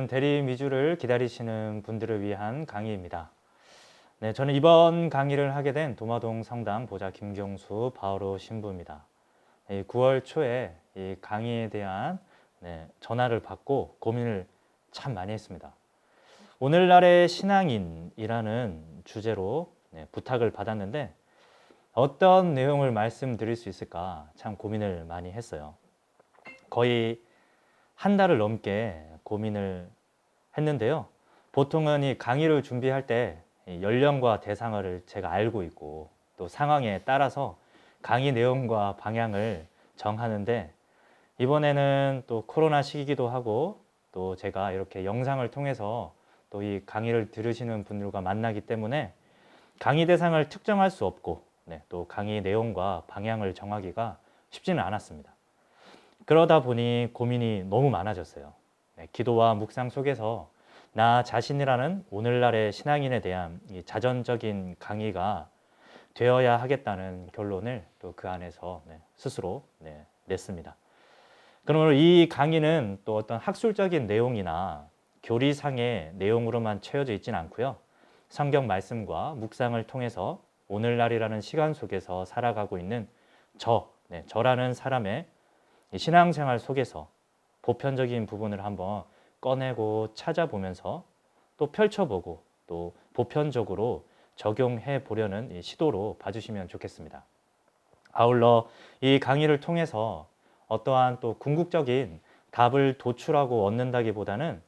오늘은 대리인 위주를 기다리시는 분들을 위한 강의입니다. 네, 저는 이번 강의를 하게 된 도마동 성당 보좌 김경수 바오로 신부입니다. 9월 초에 이 강의에 대한 전화를 받고 고민을 참 많이 했습니다. 오늘날의 신앙인이라는 주제로 부탁을 받았는데 어떤 내용을 말씀드릴 수 있을까 참 고민을 많이 했어요. 거의 한 달을 넘게 고민을 했는데요. 보통은 이 강의를 준비할 때 연령과 대상을 제가 알고 있고 또 상황에 따라서 강의 내용과 방향을 정하는데 이번에는 또 코로나 시기이기도 하고 또 제가 이렇게 영상을 통해서 또 이 강의를 들으시는 분들과 만나기 때문에 강의 대상을 특정할 수 없고 또 강의 내용과 방향을 정하기가 쉽지는 않았습니다. 그러다 보니 고민이 너무 많아졌어요. 기도와 묵상 속에서 나 자신이라는 오늘날의 신앙인에 대한 이 자전적인 강의가 되어야 하겠다는 결론을 또 그 안에서 스스로 냈습니다. 그러므로 이 강의는 또 어떤 학술적인 내용이나 교리상의 내용으로만 채워져 있지는 않고요. 성경 말씀과 묵상을 통해서 오늘날이라는 시간 속에서 살아가고 있는 저라는 사람의 신앙생활 속에서 보편적인 부분을 한번 꺼내고 찾아보면서 또 펼쳐보고 또 보편적으로 적용해 보려는 시도로 봐주시면 좋겠습니다. 아울러 이 강의를 통해서 어떠한 또 궁극적인 답을 도출하고 얻는다기보다는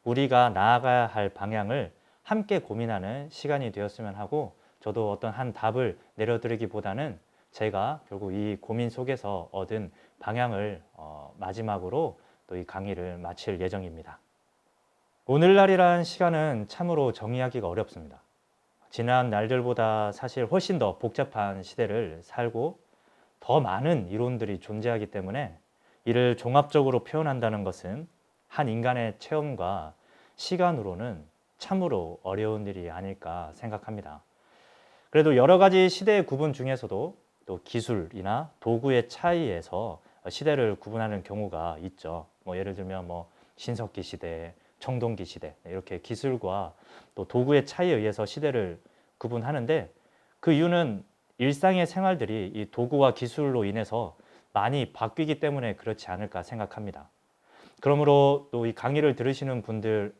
우리가 나아가야 할 방향을 함께 고민하는 시간이 되었으면 하고 저도 어떤 한 답을 내려드리기보다는 제가 결국 이 고민 속에서 얻은 방향을 마지막으로 또 이 강의를 마칠 예정입니다. 오늘날이라는 시간은 참으로 정의하기가 어렵습니다. 지난 날들보다 사실 훨씬 더 복잡한 시대를 살고 더 많은 이론들이 존재하기 때문에 이를 종합적으로 표현한다는 것은 한 인간의 체험과 시간으로는 참으로 어려운 일이 아닐까 생각합니다. 그래도 여러 가지 시대의 구분 중에서도 또 기술이나 도구의 차이에서 시대를 구분하는 경우가 있죠. 예를 들면 신석기 시대, 청동기 시대 이렇게 기술과 또 도구의 차이에 의해서 시대를 구분하는데 그 이유는 일상의 생활들이 이 도구와 기술로 인해서 많이 바뀌기 때문에 그렇지 않을까 생각합니다. 그러므로 또 이 강의를 들으시는 분들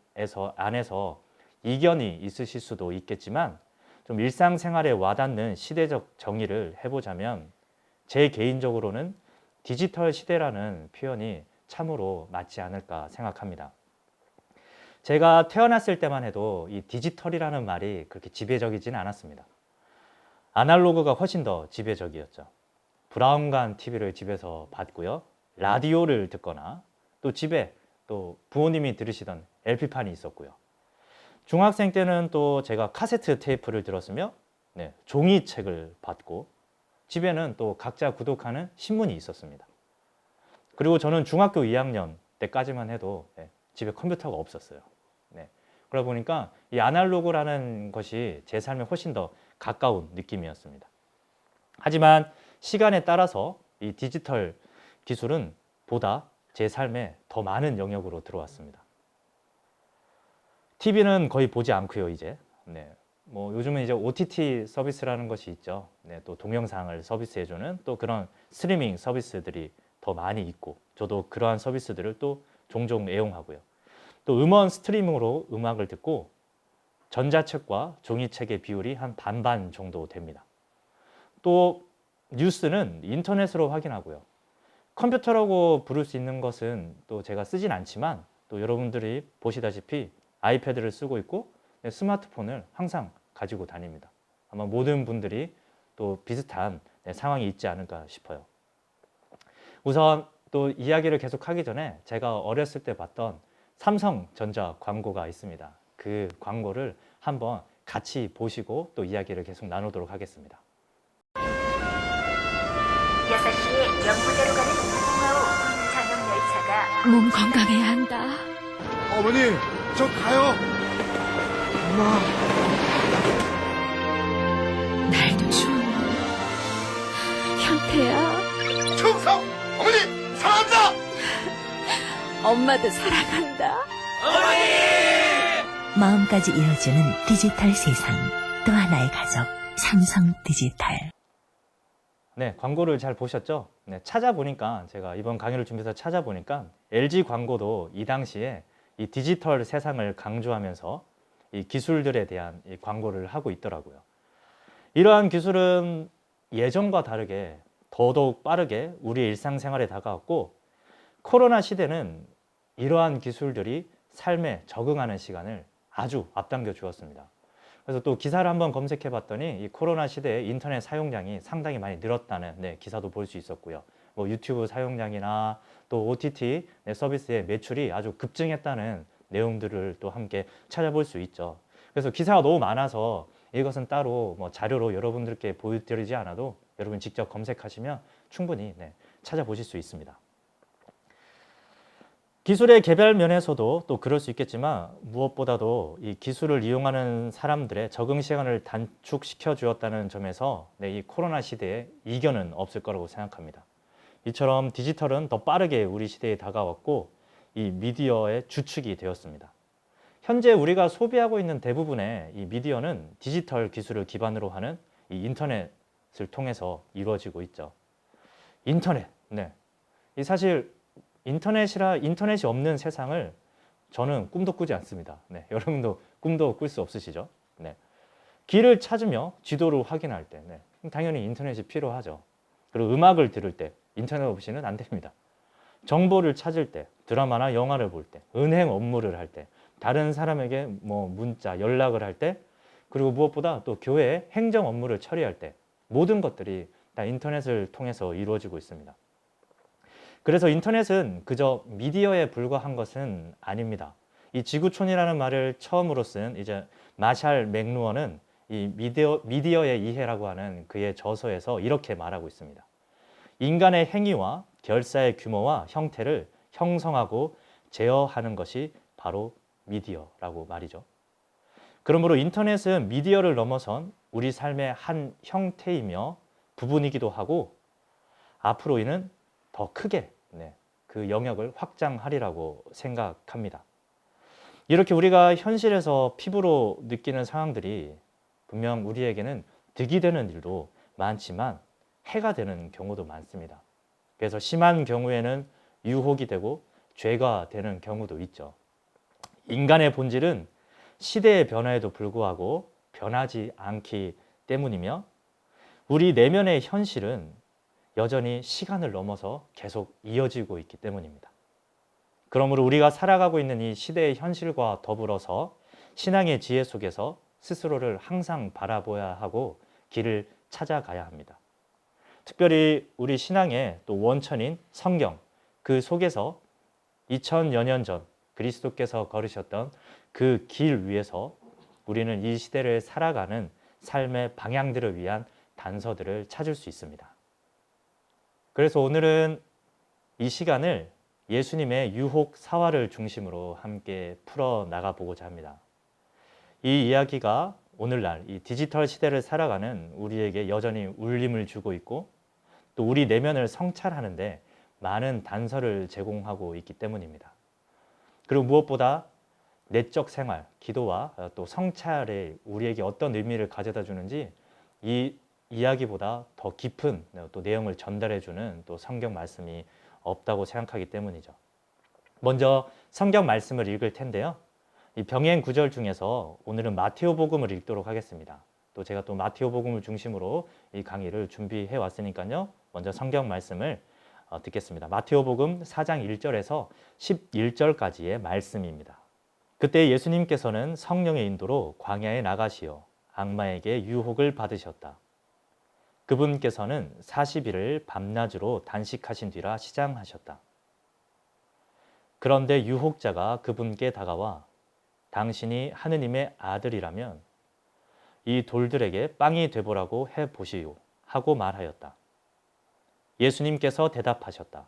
안에서 이견이 있으실 수도 있겠지만 좀 일상생활에 와닿는 시대적 정의를 해보자면 제 개인적으로는 디지털 시대라는 표현이 참으로 맞지 않을까 생각합니다. 제가 태어났을 때만 해도 이 디지털이라는 말이 그렇게 지배적이지는 않았습니다. 아날로그가 훨씬 더 지배적이었죠. 브라운관 TV를 집에서 봤고요. 라디오를 듣거나 또 집에 또 부모님이 들으시던 LP판이 있었고요. 중학생 때는 또 제가 카세트 테이프를 들었으며 종이책을 봤고 집에는 또 각자 구독하는 신문이 있었습니다. 그리고 저는 중학교 2학년 때까지만 해도 집에 컴퓨터가 없었어요. 그러다 보니까 이 아날로그라는 것이 제 삶에 훨씬 더 가까운 느낌이었습니다. 하지만 시간에 따라서 이 디지털 기술은 보다 제 삶에 더 많은 영역으로 들어왔습니다. TV는 거의 보지 않고요, 이제. 요즘은 이제 OTT 서비스라는 것이 있죠. 또 동영상을 서비스해주는 또 그런 스트리밍 서비스들이 더 많이 있고 저도 그러한 서비스들을 또 종종 애용하고요. 또 음원 스트리밍으로 음악을 듣고 전자책과 종이책의 비율이 한 반반 정도 됩니다. 또 뉴스는 인터넷으로 확인하고요. 컴퓨터라고 부를 수 있는 것은 또 제가 쓰진 않지만 또 여러분들이 보시다시피 아이패드를 쓰고 있고 스마트폰을 항상 가지고 다닙니다. 아마 모든 분들이 또 비슷한 상황이 있지 않을까 싶어요. 우선 또 이야기를 계속하기 전에 제가 어렸을 때 봤던 삼성전자 광고가 있습니다. 그 광고를 한번 같이 보시고 또 이야기를 계속 나누도록 하겠습니다. 6시에 영구대로 가는 홍하우 군장영 열차가 몸 건강해야 한다. 어머니, 저 가요. 엄마. 날도 추운데. 현태야. 충성! 어머니, 사랑한다! 엄마도 사랑한다. 어머니! 마음까지 이어주는 디지털 세상, 또 하나의 가족, 삼성 디지털. 네, 광고를 잘 보셨죠? 네, 찾아보니까 제가 이번 강의를 준비해서 찾아보니까 LG 광고도 이 당시에 이 디지털 세상을 강조하면서 이 기술들에 대한 이 광고를 하고 있더라고요. 이러한 기술은 예전과 다르게 더더욱 빠르게 우리의 일상생활에 다가왔고, 코로나 시대는 이러한 기술들이 삶에 적응하는 시간을 아주 앞당겨 주었습니다. 그래서 또 기사를 한번 검색해 봤더니 이 코로나 시대에 인터넷 사용량이 상당히 많이 늘었다는 기사도 볼 수 있었고요. 뭐 유튜브 사용량이나 또 OTT 서비스의 매출이 아주 급증했다는 내용들을 또 함께 찾아볼 수 있죠. 그래서 기사가 너무 많아서 이것은 따로 뭐 자료로 여러분들께 보여드리지 않아도 여러분 직접 검색하시면 충분히 찾아보실 수 있습니다. 기술의 개발 면에서도 또 그럴 수 있겠지만, 무엇보다도 이 기술을 이용하는 사람들의 적응 시간을 단축시켜 주었다는 점에서 이 코로나 시대에 이견은 없을 거라고 생각합니다. 이처럼 디지털은 더 빠르게 우리 시대에 다가왔고, 이 미디어의 주축이 되었습니다. 현재 우리가 소비하고 있는 대부분의 이 미디어는 디지털 기술을 기반으로 하는 이 인터넷을 통해서 이루어지고 있죠. 인터넷, 이 사실 인터넷이 없는 세상을 저는 꿈도 꾸지 않습니다. 여러분도 꿈도 꿀 수 없으시죠? 길을 찾으며 지도를 확인할 때 당연히 인터넷이 필요하죠. 그리고 음악을 들을 때 인터넷 없이는 안 됩니다. 정보를 찾을 때, 드라마나 영화를 볼 때, 은행 업무를 할 때, 다른 사람에게 뭐 문자, 연락을 할 때, 그리고 무엇보다 또 교회 행정 업무를 처리할 때, 모든 것들이 다 인터넷을 통해서 이루어지고 있습니다. 그래서 인터넷은 그저 미디어에 불과한 것은 아닙니다. 이 지구촌이라는 말을 처음으로 쓴 이제 마샬 맥루어는 이 미디어의 이해라고 하는 그의 저서에서 이렇게 말하고 있습니다. 인간의 행위와 결사의 규모와 형태를 형성하고 제어하는 것이 바로 미디어라고 말이죠. 그러므로 인터넷은 미디어를 넘어선 우리 삶의 한 형태이며 부분이기도 하고, 앞으로 이는 더 크게 그 영역을 확장하리라고 생각합니다. 이렇게 우리가 현실에서 피부로 느끼는 상황들이 분명 우리에게는 득이 되는 일도 많지만 해가 되는 경우도 많습니다. 그래서 심한 경우에는 유혹이 되고 죄가 되는 경우도 있죠. 인간의 본질은 시대의 변화에도 불구하고 변하지 않기 때문이며, 우리 내면의 현실은 여전히 시간을 넘어서 계속 이어지고 있기 때문입니다. 그러므로 우리가 살아가고 있는 이 시대의 현실과 더불어서 신앙의 지혜 속에서 스스로를 항상 바라보아야 하고 길을 찾아가야 합니다. 특별히 우리 신앙의 또 원천인 성경, 그 속에서 2000여 년 전 그리스도께서 걸으셨던 그 길 위에서 우리는 이 시대를 살아가는 삶의 방향들을 위한 단서들을 찾을 수 있습니다. 그래서 오늘은 이 시간을 예수님의 유혹 사화를 중심으로 함께 풀어 나가보고자 합니다. 이 이야기가 오늘날 이 디지털 시대를 살아가는 우리에게 여전히 울림을 주고 있고, 또 우리 내면을 성찰하는데 많은 단서를 제공하고 있기 때문입니다. 그리고 무엇보다 내적 생활, 기도와 또 성찰에 우리에게 어떤 의미를 가져다 주는지 이 이야기보다 더 깊은 또 내용을 전달해 주는 또 성경 말씀이 없다고 생각하기 때문이죠. 먼저 성경 말씀을 읽을 텐데요. 이 병행 구절 중에서 오늘은 마테오복음을 읽도록 하겠습니다. 또 제가 또 마테오복음을 중심으로 이 강의를 준비해 왔으니까요. 먼저 성경 말씀을 듣겠습니다. 마테오복음 4장 1절에서 11절까지의 말씀입니다. 그때 예수님께서는 성령의 인도로 광야에 나가시어 악마에게 유혹을 받으셨다. 그분께서는 40일을 밤낮으로 단식하신 뒤라 시장하셨다. 그런데 유혹자가 그분께 다가와 당신이 하느님의 아들이라면 이 돌들에게 빵이 되보라고 해보시오 하고 말하였다. 예수님께서 대답하셨다.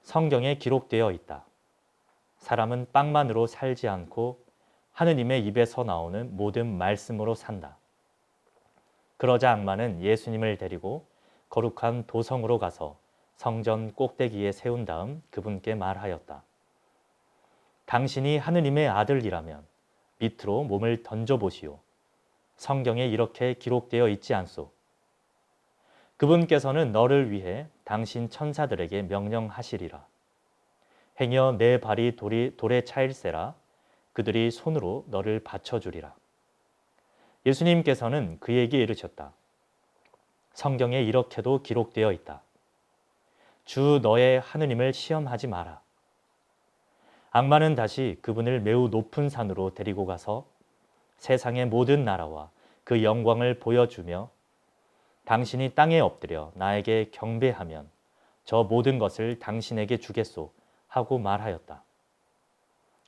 성경에 기록되어 있다. 사람은 빵만으로 살지 않고 하느님의 입에서 나오는 모든 말씀으로 산다. 그러자 악마는 예수님을 데리고 거룩한 도성으로 가서 성전 꼭대기에 세운 다음 그분께 말하였다. 당신이 하느님의 아들이라면 밑으로 몸을 던져보시오. 성경에 이렇게 기록되어 있지 않소. 그분께서는 너를 위해 당신 천사들에게 명령하시리라. 행여 내 발이 돌에 차일세라. 그들이 손으로 너를 받쳐주리라. 예수님께서는 그에게 이르셨다. 성경에 이렇게도 기록되어 있다. 주 너의 하느님을 시험하지 마라. 악마는 다시 그분을 매우 높은 산으로 데리고 가서 세상의 모든 나라와 그 영광을 보여주며 당신이 땅에 엎드려 나에게 경배하면 저 모든 것을 당신에게 주겠소 하고 말하였다.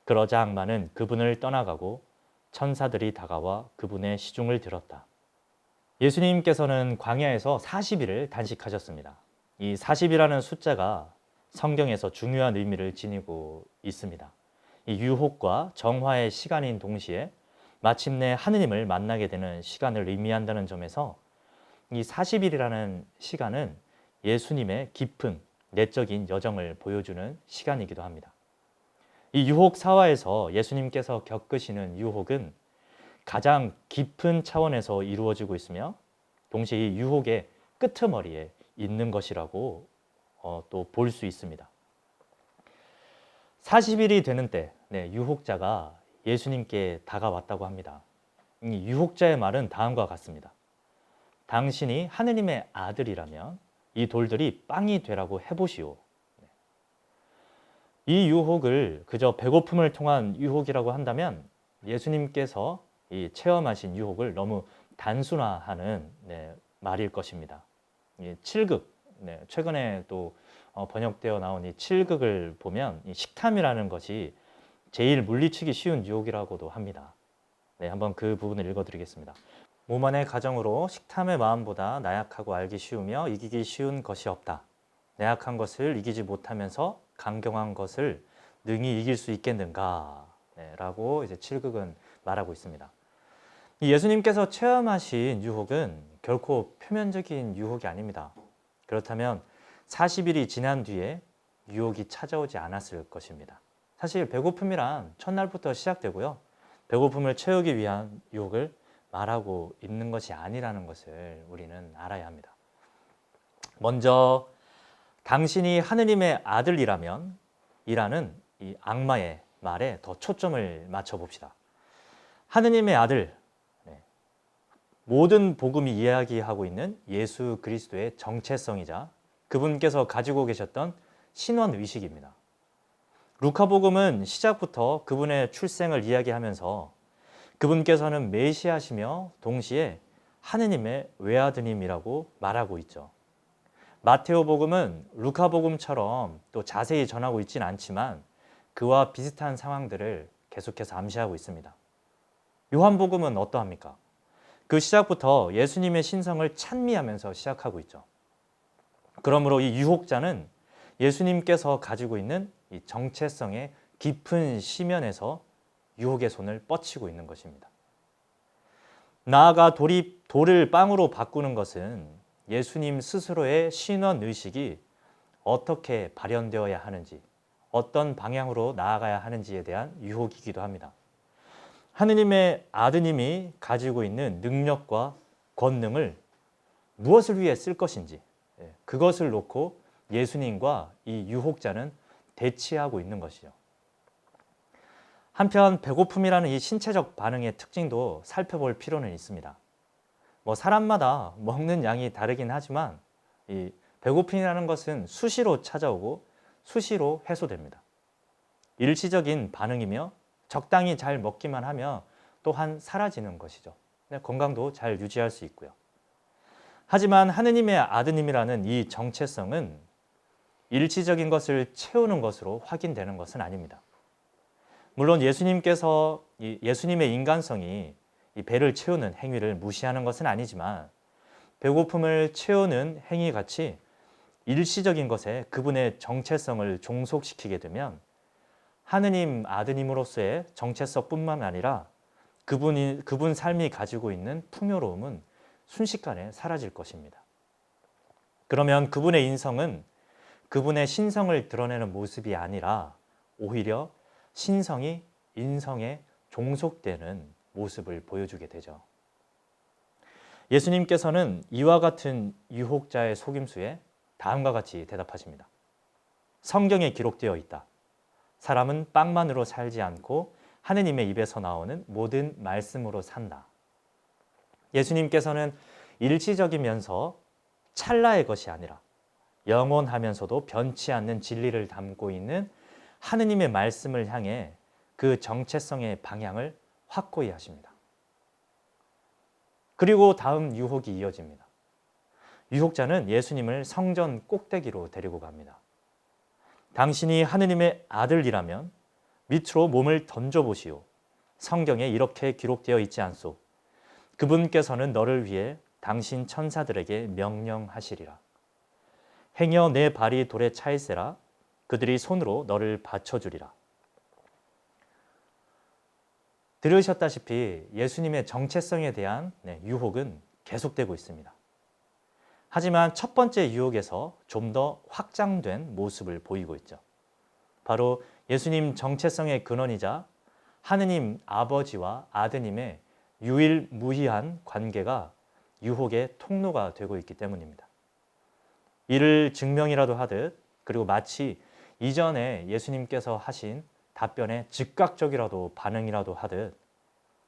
그러자 악마는 그분을 떠나가고 천사들이 다가와 그분의 시중을 들었다. 예수님께서는 광야에서 40일을 단식하셨습니다. 이 40이라는 숫자가 성경에서 중요한 의미를 지니고 있습니다. 이 유혹과 정화의 시간인 동시에 마침내 하느님을 만나게 되는 시간을 의미한다는 점에서 이 40일이라는 시간은 예수님의 깊은 내적인 여정을 보여주는 시간이기도 합니다. 이 유혹 사화에서 예수님께서 겪으시는 유혹은 가장 깊은 차원에서 이루어지고 있으며 동시에 이 유혹의 끄트머리에 있는 것이라고 또 볼 수 있습니다. 40일이 되는 때 유혹자가 예수님께 다가왔다고 합니다. 이 유혹자의 말은 다음과 같습니다. 당신이 하느님의 아들이라면 이 돌들이 빵이 되라고 해보시오. 이 유혹을 그저 배고픔을 통한 유혹이라고 한다면 예수님께서 이 체험하신 유혹을 너무 단순화하는 말일 것입니다. 이 7극, 최근에 또 번역되어 나온 이 7극을 보면 이 식탐이라는 것이 제일 물리치기 쉬운 유혹이라고도 합니다. 한번 그 부분을 읽어드리겠습니다. 몸 안의 가정으로 식탐의 마음보다 나약하고 알기 쉬우며 이기기 쉬운 것이 없다. 나약한 것을 이기지 못하면서 강경한 것을 능히 이길 수 있겠는가? 라고 이제 7극은 말하고 있습니다. 예수님께서 체험하신 유혹은 결코 표면적인 유혹이 아닙니다. 그렇다면 40일이 지난 뒤에 유혹이 찾아오지 않았을 것입니다. 사실 배고픔이란 첫날부터 시작되고요. 배고픔을 채우기 위한 유혹을 말하고 있는 것이 아니라는 것을 우리는 알아야 합니다. 먼저 당신이 하느님의 아들이라면 이라는 이 악마의 말에 더 초점을 맞춰봅시다. 하느님의 아들, 모든 복음이 이야기하고 있는 예수 그리스도의 정체성이자 그분께서 가지고 계셨던 신원의식입니다. 루카복음은 시작부터 그분의 출생을 이야기하면서 그분께서는 메시아시며 동시에 하느님의 외아드님이라고 말하고 있죠. 마테오복음은 루카복음처럼 또 자세히 전하고 있지는 않지만 그와 비슷한 상황들을 계속해서 암시하고 있습니다. 요한복음은 어떠합니까? 그 시작부터 예수님의 신성을 찬미하면서 시작하고 있죠. 그러므로 이 유혹자는 예수님께서 가지고 있는 이 정체성의 깊은 시면에서 유혹의 손을 뻗치고 있는 것입니다. 나아가 돌을 빵으로 바꾸는 것은 예수님 스스로의 신원의식이 어떻게 발현되어야 하는지, 어떤 방향으로 나아가야 하는지에 대한 유혹이기도 합니다. 하느님의 아드님이 가지고 있는 능력과 권능을 무엇을 위해 쓸 것인지 그것을 놓고 예수님과 이 유혹자는 대치하고 있는 것이죠. 한편 배고픔이라는 이 신체적 반응의 특징도 살펴볼 필요는 있습니다. 사람마다 먹는 양이 다르긴 하지만 이 배고픔이라는 것은 수시로 찾아오고 수시로 해소됩니다. 일시적인 반응이며 적당히 잘 먹기만 하면 또한 사라지는 것이죠. 건강도 잘 유지할 수 있고요. 하지만 하느님의 아드님이라는 이 정체성은 일시적인 것을 채우는 것으로 확인되는 것은 아닙니다. 물론 예수님께서 예수님의 인간성이 이 배를 채우는 행위를 무시하는 것은 아니지만 배고픔을 채우는 행위같이 일시적인 것에 그분의 정체성을 종속시키게 되면 하느님 아드님으로서의 정체성뿐만 아니라 그분 삶이 가지고 있는 풍요로움은 순식간에 사라질 것입니다. 그러면 그분의 인성은 그분의 신성을 드러내는 모습이 아니라 오히려 신성이 인성의 종속되는 모습을 보여주게 되죠. 예수님께서는 이와 같은 유혹자의 속임수에 다음과 같이 대답하십니다. 성경에 기록되어 있다. 사람은 빵만으로 살지 않고 하느님의 입에서 나오는 모든 말씀으로 산다. 예수님께서는 일시적이면서 찰나의 것이 아니라 영원하면서도 변치 않는 진리를 담고 있는 하느님의 말씀을 향해 그 정체성의 방향을 확고히 하십니다. 그리고 다음 유혹이 이어집니다. 유혹자는 예수님을 성전 꼭대기로 데리고 갑니다. 당신이 하느님의 아들이라면 밑으로 몸을 던져보시오. 성경에 이렇게 기록되어 있지 않소. 그분께서는 너를 위해 당신 천사들에게 명령하시리라. 행여 내 발이 돌에 차일세라. 그들이 손으로 너를 받쳐주리라. 들으셨다시피 예수님의 정체성에 대한 유혹은 계속되고 있습니다. 하지만 첫 번째 유혹에서 좀 더 확장된 모습을 보이고 있죠. 바로 예수님 정체성의 근원이자 하느님 아버지와 아드님의 유일무이한 관계가 유혹의 통로가 되고 있기 때문입니다. 이를 증명이라도 하듯, 그리고 마치 이전에 예수님께서 하신 답변에 즉각적이라도 반응이라도 하듯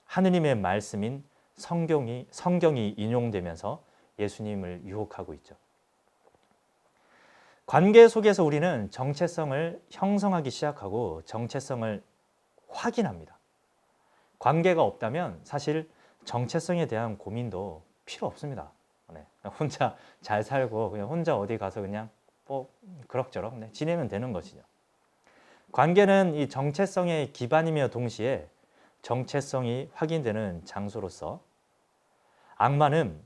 하느님의 말씀인 성경이 인용되면서 예수님을 유혹하고 있죠. 관계 속에서 우리는 정체성을 형성하기 시작하고 정체성을 확인합니다. 관계가 없다면 사실 정체성에 대한 고민도 필요 없습니다. 혼자 잘 살고 그냥 혼자 어디 가서 그냥 그럭저럭 지내면 되는 것이죠. 관계는 이 정체성의 기반이며 동시에 정체성이 확인되는 장소로서 악마는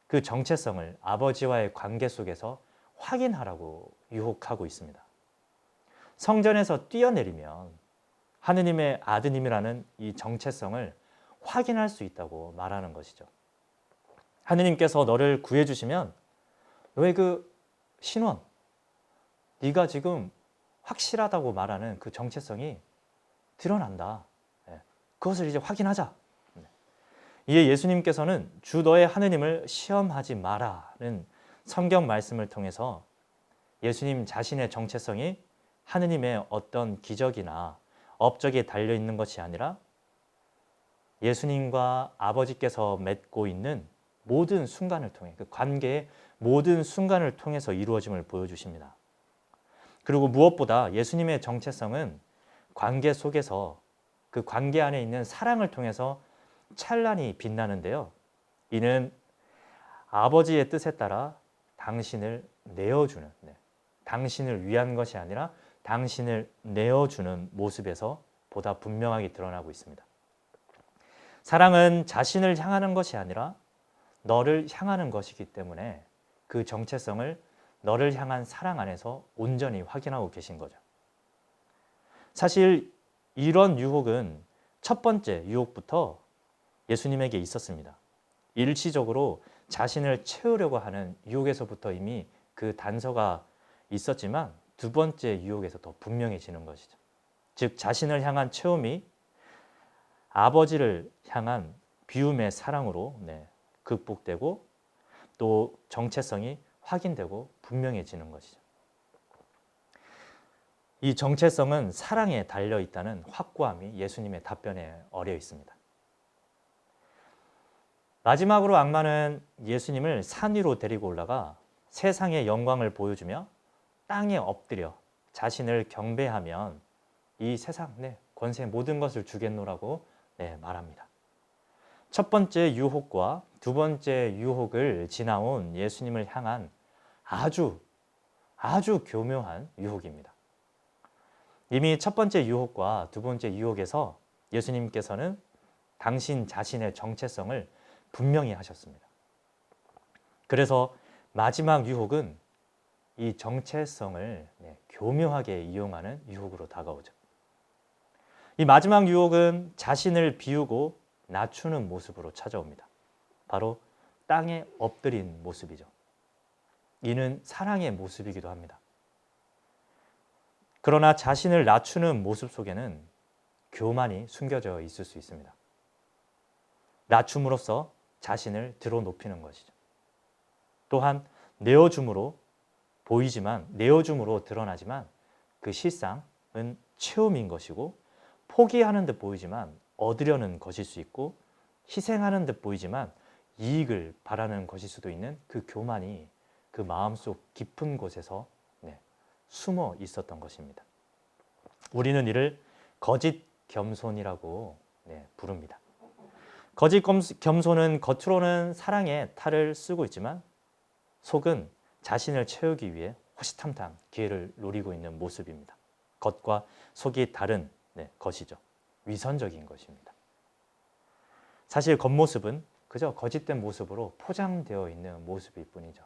그 정체성을 아버지와의 관계 속에서 확인하라고 유혹하고 있습니다. 성전에서 뛰어내리면 하느님의 아드님이라는 이 정체성을 확인할 수 있다고 말하는 것이죠. 하느님께서 너를 구해주시면 너의 그 신원, 네가 지금 확실하다고 말하는 그 정체성이 드러난다. 그것을 이제 확인하자. 이에 예수님께서는 주 너의 하느님을 시험하지 마라는 성경 말씀을 통해서 예수님 자신의 정체성이 하느님의 어떤 기적이나 업적에 달려있는 것이 아니라 예수님과 아버지께서 맺고 있는 모든 순간을 통해, 그 관계의 모든 순간을 통해서 이루어짐을 보여주십니다. 그리고 무엇보다 예수님의 정체성은 관계 속에서 그 관계 안에 있는 사랑을 통해서 찬란히 빛나는데요. 이는 아버지의 뜻에 따라 당신을 내어주는, 당신을 위한 것이 아니라 당신을 내어주는 모습에서 보다 분명하게 드러나고 있습니다. 사랑은 자신을 향하는 것이 아니라 너를 향하는 것이기 때문에 그 정체성을 너를 향한 사랑 안에서 온전히 확인하고 계신 거죠. 사실 이런 유혹은 첫 번째 유혹부터 예수님에게 있었습니다. 일시적으로 자신을 채우려고 하는 유혹에서부터 이미 그 단서가 있었지만 두 번째 유혹에서 더 분명해지는 것이죠. 즉 자신을 향한 채움이 아버지를 향한 비움의 사랑으로 극복되고 또 정체성이 확인되고 분명해지는 것이죠. 이 정체성은 사랑에 달려 있다는 확고함이 예수님의 답변에 어려 있습니다. 마지막으로 악마는 예수님을 산 위로 데리고 올라가 세상의 영광을 보여주며 땅에 엎드려 자신을 경배하면 이 세상 권세의 모든 것을 주겠노라고 말합니다. 첫 번째 유혹과 두 번째 유혹을 지나온 예수님을 향한 아주 교묘한 유혹입니다. 이미 첫 번째 유혹과 두 번째 유혹에서 예수님께서는 당신 자신의 정체성을 분명히 하셨습니다. 그래서 마지막 유혹은 이 정체성을 교묘하게 이용하는 유혹으로 다가오죠. 이 마지막 유혹은 자신을 비우고 낮추는 모습으로 찾아옵니다. 바로 땅에 엎드린 모습이죠. 이는 사랑의 모습이기도 합니다. 그러나 자신을 낮추는 모습 속에는 교만이 숨겨져 있을 수 있습니다. 낮춤으로써 자신을 들어 높이는 것이죠. 또한 내어줌으로 드러나지만 그 실상은 채움인 것이고, 포기하는 듯 보이지만 얻으려는 것일 수 있고, 희생하는 듯 보이지만 이익을 바라는 것일 수도 있는 그 교만이 그 마음속 깊은 곳에서 숨어 있었던 것입니다. 우리는 이를 거짓 겸손이라고 부릅니다. 거짓 겸손은 겉으로는 사랑의 탈을 쓰고 있지만 속은 자신을 채우기 위해 호시탐탐 기회를 노리고 있는 모습입니다. 겉과 속이 다른 것이죠. 위선적인 것입니다. 사실 겉모습은 그저 거짓된 모습으로 포장되어 있는 모습일 뿐이죠.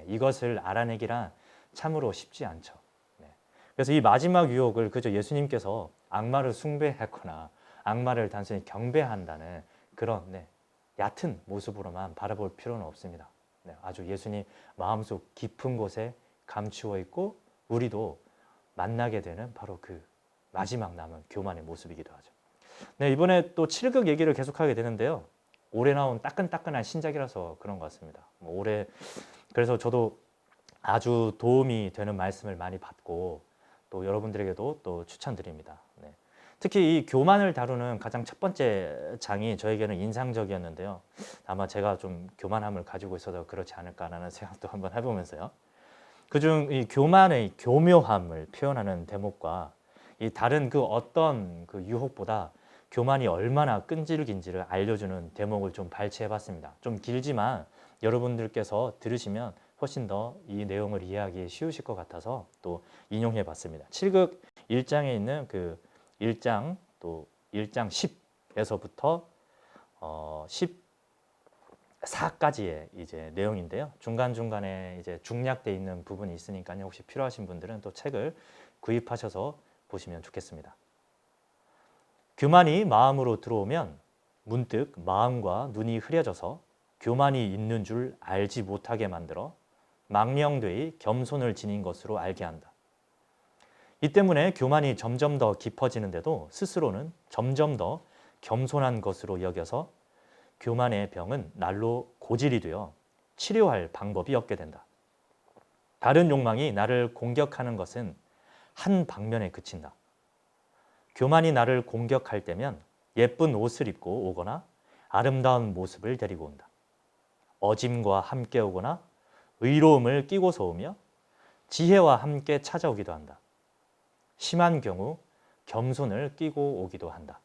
이것을 알아내기란 참으로 쉽지 않죠. 그래서 이 마지막 유혹을 그저 예수님께서 악마를 숭배했거나 악마를 단순히 경배한다는 그런 얕은 모습으로만 바라볼 필요는 없습니다. 아주 예수님 마음속 깊은 곳에 감추어 있고 우리도 만나게 되는 바로 그 마지막 남은 교만의 모습이기도 하죠. 이번에 또 7극 얘기를 계속하게 되는데요. 올해 나온 따끈따끈한 신작이라서 그런 것 같습니다. 올해 그래서 저도 아주 도움이 되는 말씀을 많이 받고 또 여러분들에게도 또 추천드립니다. 특히 이 교만을 다루는 가장 첫 번째 장이 저에게는 인상적이었는데요. 아마 제가 좀 교만함을 가지고 있어서 그렇지 않을까라는 생각도 한번 해보면서요. 그중 이 교만의 교묘함을 표현하는 대목과 이 다른 그 어떤 그 유혹보다 교만이 얼마나 끈질긴지를 알려주는 대목을 좀 발췌해봤습니다. 좀 길지만 여러분들께서 들으시면 훨씬 더 이 내용을 이해하기 쉬우실 것 같아서 또 인용해봤습니다. 7극 1장에 있는 그 1장 또 1장 10에서부터 14까지의 이제 내용인데요. 중간중간에 이제 중략돼 있는 부분이 있으니까요. 혹시 필요하신 분들은 또 책을 구입하셔서 보시면 좋겠습니다. 교만이 마음으로 들어오면 문득 마음과 눈이 흐려져서 교만이 있는 줄 알지 못하게 만들어 망령되이 겸손을 지닌 것으로 알게 한다. 이 때문에 교만이 점점 더 깊어지는데도 스스로는 점점 더 겸손한 것으로 여겨서 교만의 병은 날로 고질이 되어 치료할 방법이 없게 된다. 다른 욕망이 나를 공격하는 것은 한 방면에 그친다. 교만이 나를 공격할 때면 예쁜 옷을 입고 오거나 아름다운 모습을 데리고 온다. 어짐과 함께 오거나 의로움을 끼고서 오며 지혜와 함께 찾아오기도 한다. 심한 경우 겸손을 끼고 오기도 한다.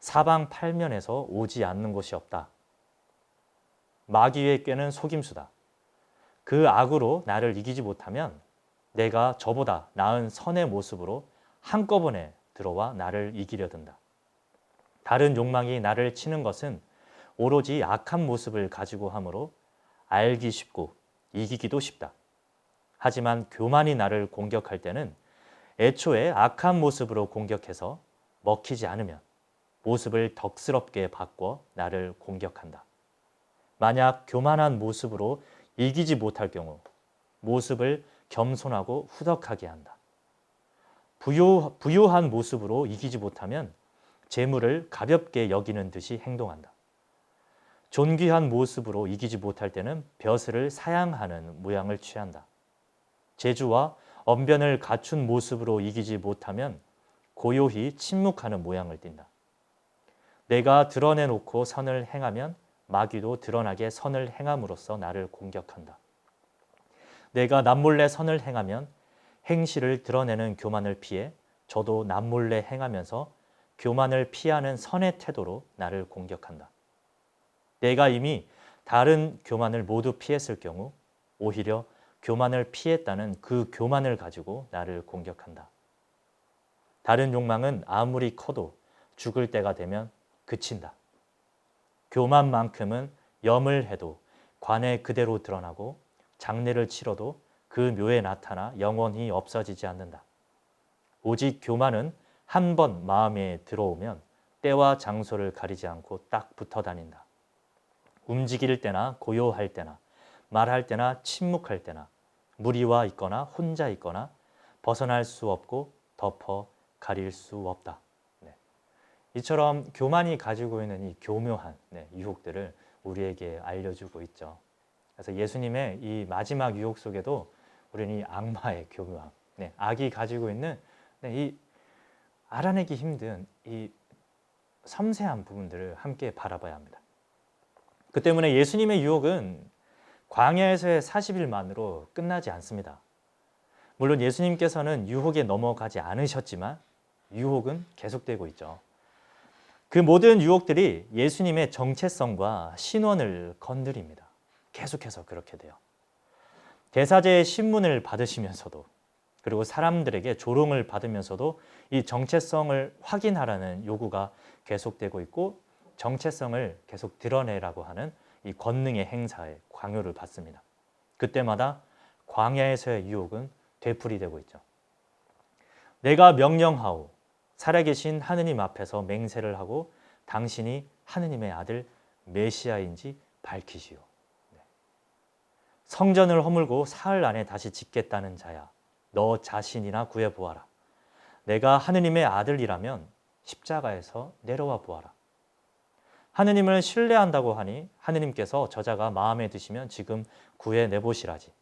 사방팔면에서 오지 않는 곳이 없다. 마귀의 꾀는 속임수다. 그 악으로 나를 이기지 못하면 내가 저보다 나은 선의 모습으로 한꺼번에 들어와 나를 이기려 든다. 다른 욕망이 나를 치는 것은 오로지 악한 모습을 가지고 함으로 알기 쉽고 이기기도 쉽다. 하지만 교만이 나를 공격할 때는 애초에 악한 모습으로 공격해서 먹히지 않으면 모습을 덕스럽게 바꿔 나를 공격한다. 만약 교만한 모습으로 이기지 못할 경우 모습을 겸손하고 후덕하게 한다. 부유한 모습으로 이기지 못하면 재물을 가볍게 여기는 듯이 행동한다. 존귀한 모습으로 이기지 못할 때는 벼슬을 사양하는 모양을 취한다. 재주와 언변을 갖춘 모습으로 이기지 못하면 고요히 침묵하는 모양을 띈다. 내가 드러내놓고 선을 행하면 마귀도 드러나게 선을 행함으로써 나를 공격한다. 내가 남몰래 선을 행하면 행실을 드러내는 교만을 피해 저도 남몰래 행하면서 교만을 피하는 선의 태도로 나를 공격한다. 내가 이미 다른 교만을 모두 피했을 경우 오히려 교만을 피했다는 그 교만을 가지고 나를 공격한다. 다른 욕망은 아무리 커도 죽을 때가 되면 그친다. 교만만큼은 염을 해도 관에 그대로 드러나고 장례를 치러도 그 묘에 나타나 영원히 없어지지 않는다. 오직 교만은 한 번 마음에 들어오면 때와 장소를 가리지 않고 딱 붙어 다닌다. 움직일 때나 고요할 때나 말할 때나 침묵할 때나 무리와 있거나 혼자 있거나 벗어날 수 없고 덮어 가릴 수 없다. 이처럼 교만이 가지고 있는 이 교묘한 유혹들을 우리에게 알려주고 있죠. 그래서 예수님의 이 마지막 유혹 속에도 우리는 이 악마의 교묘함, 악이 가지고 있는 이 알아내기 힘든 이 섬세한 부분들을 함께 바라봐야 합니다. 그 때문에 예수님의 유혹은 광야에서의 40일만으로 끝나지 않습니다. 물론 예수님께서는 유혹에 넘어가지 않으셨지만 유혹은 계속되고 있죠. 그 모든 유혹들이 예수님의 정체성과 신원을 건드립니다. 계속해서 그렇게 돼요. 대사제의 신문을 받으시면서도 그리고 사람들에게 조롱을 받으면서도 이 정체성을 확인하라는 요구가 계속되고 있고 정체성을 계속 드러내라고 하는 이 권능의 행사에 강요를 받습니다. 그때마다 광야에서의 유혹은 되풀이되고 있죠. 내가 명령하오 살아계신 하느님 앞에서 맹세를 하고 당신이 하느님의 아들 메시아인지 밝히시오. 성전을 허물고 사흘 안에 다시 짓겠다는 자야 너 자신이나 구해보아라. 내가 하느님의 아들이라면 십자가에서 내려와 보아라. 하느님을 신뢰한다고 하니 하느님께서 저자가 마음에 드시면 지금 구해내보시라지.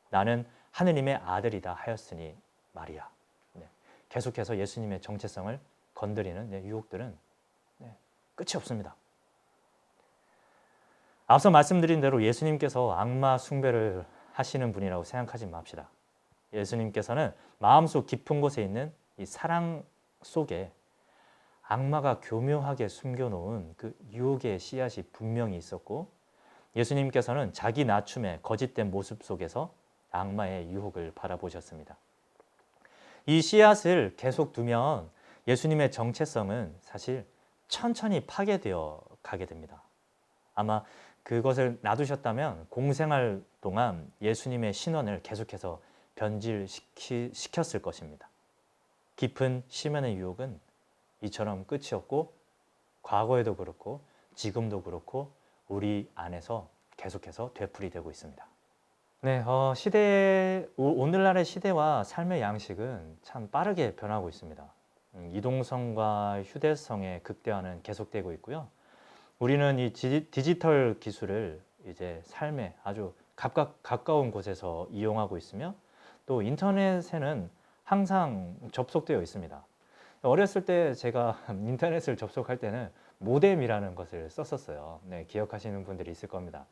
나는 하느님의 아들이다 하였으니 말이야. 계속해서 예수님의 정체성을 건드리는 유혹들은 끝이 없습니다. 앞서 말씀드린 대로 예수님께서 악마 숭배를 하시는 분이라고 생각하지 맙시다. 예수님께서는 마음속 깊은 곳에 있는 이 사랑 속에 악마가 교묘하게 숨겨놓은 그 유혹의 씨앗이 분명히 있었고 예수님께서는 자기 낮춤의 거짓된 모습 속에서 악마의 유혹을 바라보셨습니다. 이 씨앗을 계속 두면 예수님의 정체성은 사실 천천히 파괴되어 가게 됩니다. 아마 그것을 놔두셨다면 공생활 동안 예수님의 신원을 계속해서 변질시켰을 것입니다. 깊은 심연의 유혹은 이처럼 끝이 없고 과거에도 그렇고 지금도 그렇고 우리 안에서 계속해서 되풀이되고 있습니다. 오늘날의 시대와 삶의 양식은 참 빠르게 변하고 있습니다. 이동성과 휴대성의 극대화는 계속되고 있고요. 우리는 이 디지털 기술을 이제 삶에 아주 가까운 곳에서 이용하고 있으며 또 인터넷에는 항상 접속되어 있습니다. 어렸을 때 제가 인터넷을 접속할 때는 모뎀이라는 것을 썼었어요. 기억하시는 분들이 있을 겁니다.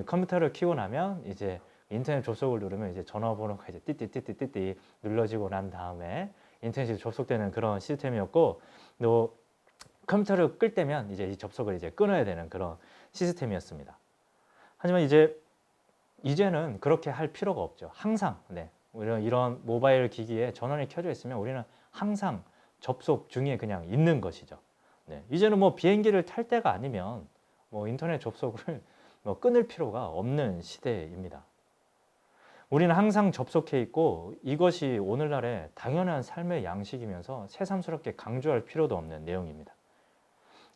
컴퓨터를 켜고 나면 이제 인터넷 접속을 누르면 이제 전화번호가 이제 띠띠띠띠띠 눌러지고 난 다음에 인터넷이 접속되는 그런 시스템이었고 또 컴퓨터를 끌 때면 이제 이 접속을 이제 끊어야 되는 그런 시스템이었습니다. 하지만 이제는 그렇게 할 필요가 없죠. 항상 이런 모바일 기기에 전원이 켜져 있으면 우리는 항상 접속 중에 그냥 있는 것이죠. 이제는 뭐 비행기를 탈 때가 아니면 뭐 인터넷 접속을 끊을 필요가 없는 시대입니다. 우리는 항상 접속해 있고 이것이 오늘날의 당연한 삶의 양식이면서 새삼스럽게 강조할 필요도 없는 내용입니다.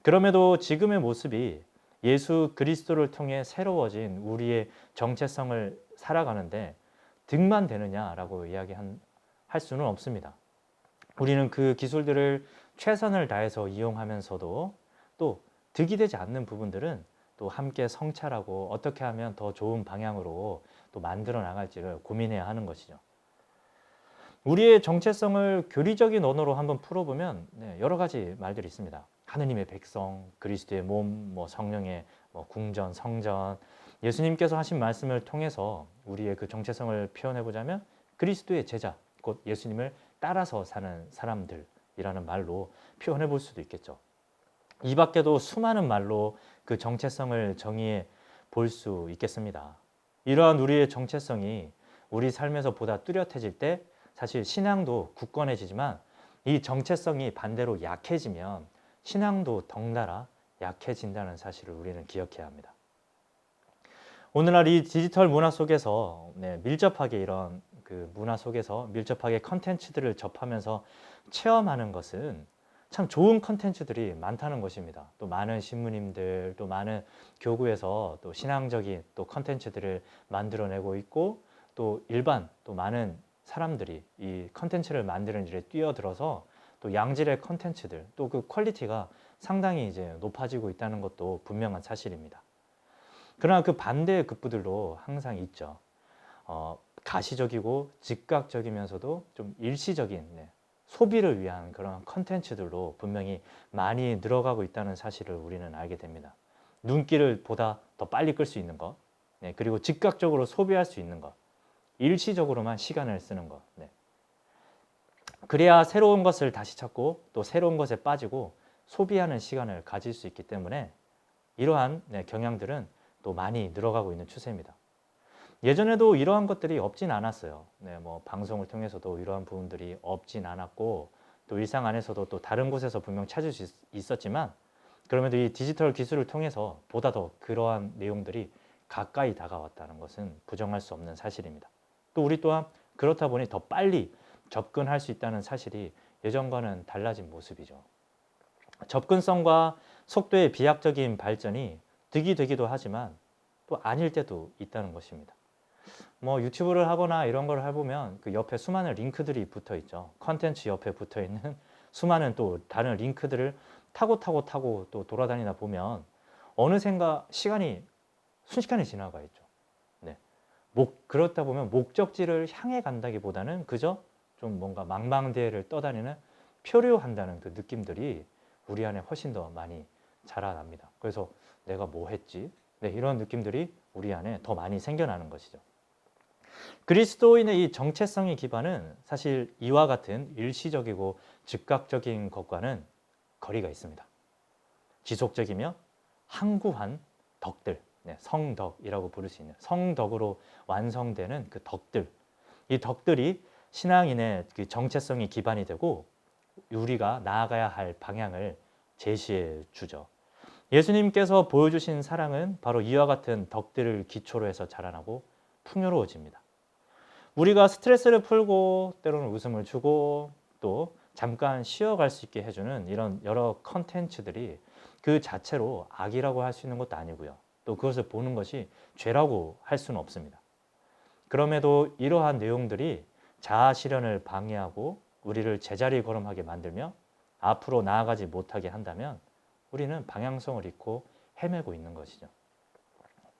그럼에도 지금의 모습이 예수 그리스도를 통해 새로워진 우리의 정체성을 살아가는데 득만 되느냐라고 이야기할 수는 없습니다. 우리는 그 기술들을 최선을 다해서 이용하면서도 또 득이 되지 않는 부분들은 또 함께 성찰하고 어떻게 하면 더 좋은 방향으로 또 만들어 나갈지를 고민해야 하는 것이죠. 우리의 정체성을 교리적인 언어로 한번 풀어보면 여러 가지 말들이 있습니다. 하느님의 백성, 그리스도의 몸, 성령의 궁전, 성전. 예수님께서 하신 말씀을 통해서 우리의 그 정체성을 표현해보자면 그리스도의 제자, 곧 예수님을 따라서 사는 사람들이라는 말로 표현해 볼 수도 있겠죠. 이 밖에도 수많은 말로 그 정체성을 정의해 볼 수 있겠습니다. 이러한 우리의 정체성이 우리 삶에서 보다 뚜렷해질 때 사실 신앙도 굳건해지지만 이 정체성이 반대로 약해지면 신앙도 덩달아 약해진다는 사실을 우리는 기억해야 합니다. 오늘날 이 디지털 문화 속에서 밀접하게 이런 그 문화 속에서 밀접하게 컨텐츠들을 접하면서 체험하는 것은 참 좋은 컨텐츠들이 많다는 것입니다. 또 많은 신부님들, 또 많은 교구에서 또 신앙적인 또 컨텐츠들을 만들어내고 있고 또 일반 또 많은 사람들이 이 컨텐츠를 만드는 일에 뛰어들어서 또 양질의 컨텐츠들 또 그 퀄리티가 상당히 이제 높아지고 있다는 것도 분명한 사실입니다. 그러나 그 반대의 극부들도 항상 있죠. 가시적이고 즉각적이면서도 좀 일시적인 소비를 위한 그런 컨텐츠들도 분명히 많이 늘어가고 있다는 사실을 우리는 알게 됩니다. 눈길을 보다 더 빨리 끌 수 있는 것, 그리고 즉각적으로 소비할 수 있는 것, 일시적으로만 시간을 쓰는 것. 그래야 새로운 것을 다시 찾고 또 새로운 것에 빠지고 소비하는 시간을 가질 수 있기 때문에 이러한 경향들은 또 많이 늘어가고 있는 추세입니다. 예전에도 이러한 것들이 없진 않았어요. 뭐 방송을 통해서도 이러한 부분들이 없진 않았고 또 일상 안에서도 또 다른 곳에서 분명 찾을 수 있었지만 그럼에도 이 디지털 기술을 통해서 보다 더 그러한 내용들이 가까이 다가왔다는 것은 부정할 수 없는 사실입니다. 또 우리 또한 그렇다 보니 더 빨리 접근할 수 있다는 사실이 예전과는 달라진 모습이죠. 접근성과 속도의 비약적인 발전이 득이 되기도 하지만 또 아닐 때도 있다는 것입니다. 뭐 유튜브를 하거나 이런 걸 해보면 그 옆에 수많은 링크들이 붙어 있죠. 컨텐츠 옆에 붙어 있는 수많은 또 다른 링크들을 타고 또 돌아다니다 보면 어느샌가 시간이 순식간에 지나가 있죠. 그렇다 보면 목적지를 향해 간다기보다는 그저 좀 뭔가 망망대해를 떠다니는 표류한다는 그 느낌들이 우리 안에 훨씬 더 많이 자라납니다. 그래서 내가 뭐 했지? 이런 느낌들이 우리 안에 더 많이 생겨나는 것이죠. 그리스도인의 이 정체성의 기반은 사실 이와 같은 일시적이고 즉각적인 것과는 거리가 있습니다. 지속적이며 항구한 덕들, 성덕이라고 부를 수 있는 성덕으로 완성되는 그 덕들, 이 덕들이 신앙인의 그 정체성이 기반이 되고 우리가 나아가야 할 방향을 제시해 주죠. 예수님께서 보여주신 사랑은 바로 이와 같은 덕들을 기초로 해서 자라나고 풍요로워집니다. 우리가 스트레스를 풀고 때로는 웃음을 주고 또 잠깐 쉬어갈 수 있게 해주는 이런 여러 컨텐츠들이 그 자체로 악이라고 할 수 있는 것도 아니고요. 또 그것을 보는 것이 죄라고 할 수는 없습니다. 그럼에도 이러한 내용들이 자아 실현을 방해하고 우리를 제자리 걸음하게 만들며 앞으로 나아가지 못하게 한다면 우리는 방향성을 잃고 헤매고 있는 것이죠.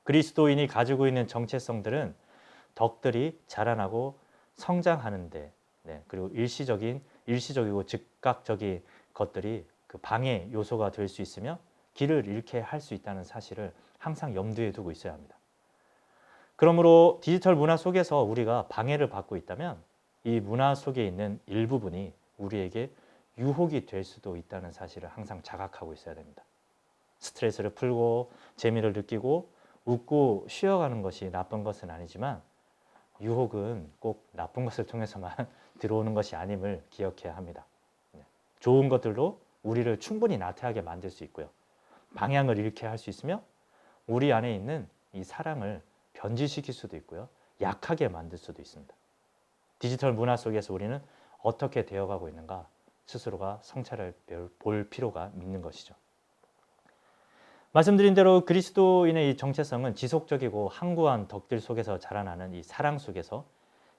그리스도인이 가지고 있는 정체성들은 덕들이 자라나고 성장하는데 그리고 일시적이고 즉각적인 것들이 그 방해 요소가 될 수 있으며 길을 잃게 할 수 있다는 사실을 항상 염두에 두고 있어야 합니다. 그러므로 디지털 문화 속에서 우리가 방해를 받고 있다면 이 문화 속에 있는 일부분이 우리에게 유혹이 될 수도 있다는 사실을 항상 자각하고 있어야 됩니다. 스트레스를 풀고 재미를 느끼고 웃고 쉬어가는 것이 나쁜 것은 아니지만 유혹은 꼭 나쁜 것을 통해서만 들어오는 것이 아님을 기억해야 합니다. 좋은 것들로 우리를 충분히 나태하게 만들 수 있고요. 방향을 잃게 할 수 있으며 우리 안에 있는 이 사랑을 변질시킬 수도 있고요. 약하게 만들 수도 있습니다. 디지털 문화 속에서 우리는 어떻게 되어가고 있는가 스스로가 성찰을 볼 필요가 있는 것이죠. 말씀드린 대로 그리스도인의 이 정체성은 지속적이고 항구한 덕들 속에서 자라나는 이 사랑 속에서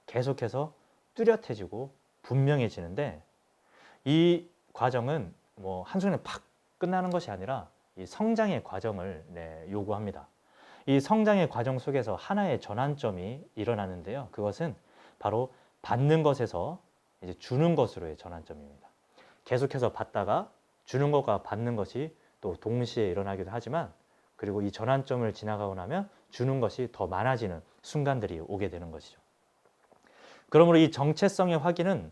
계속해서 뚜렷해지고 분명해지는데 이 과정은 뭐 한순간에 팍 끝나는 것이 아니라 이 성장의 과정을 요구합니다. 이 성장의 과정 속에서 하나의 전환점이 일어나는데요. 그것은 바로 받는 것에서 이제 주는 것으로의 전환점입니다. 계속해서 받다가 주는 것과 받는 것이 또 동시에 일어나기도 하지만 그리고 이 전환점을 지나가고 나면 주는 것이 더 많아지는 순간들이 오게 되는 것이죠. 그러므로 이 정체성의 확인은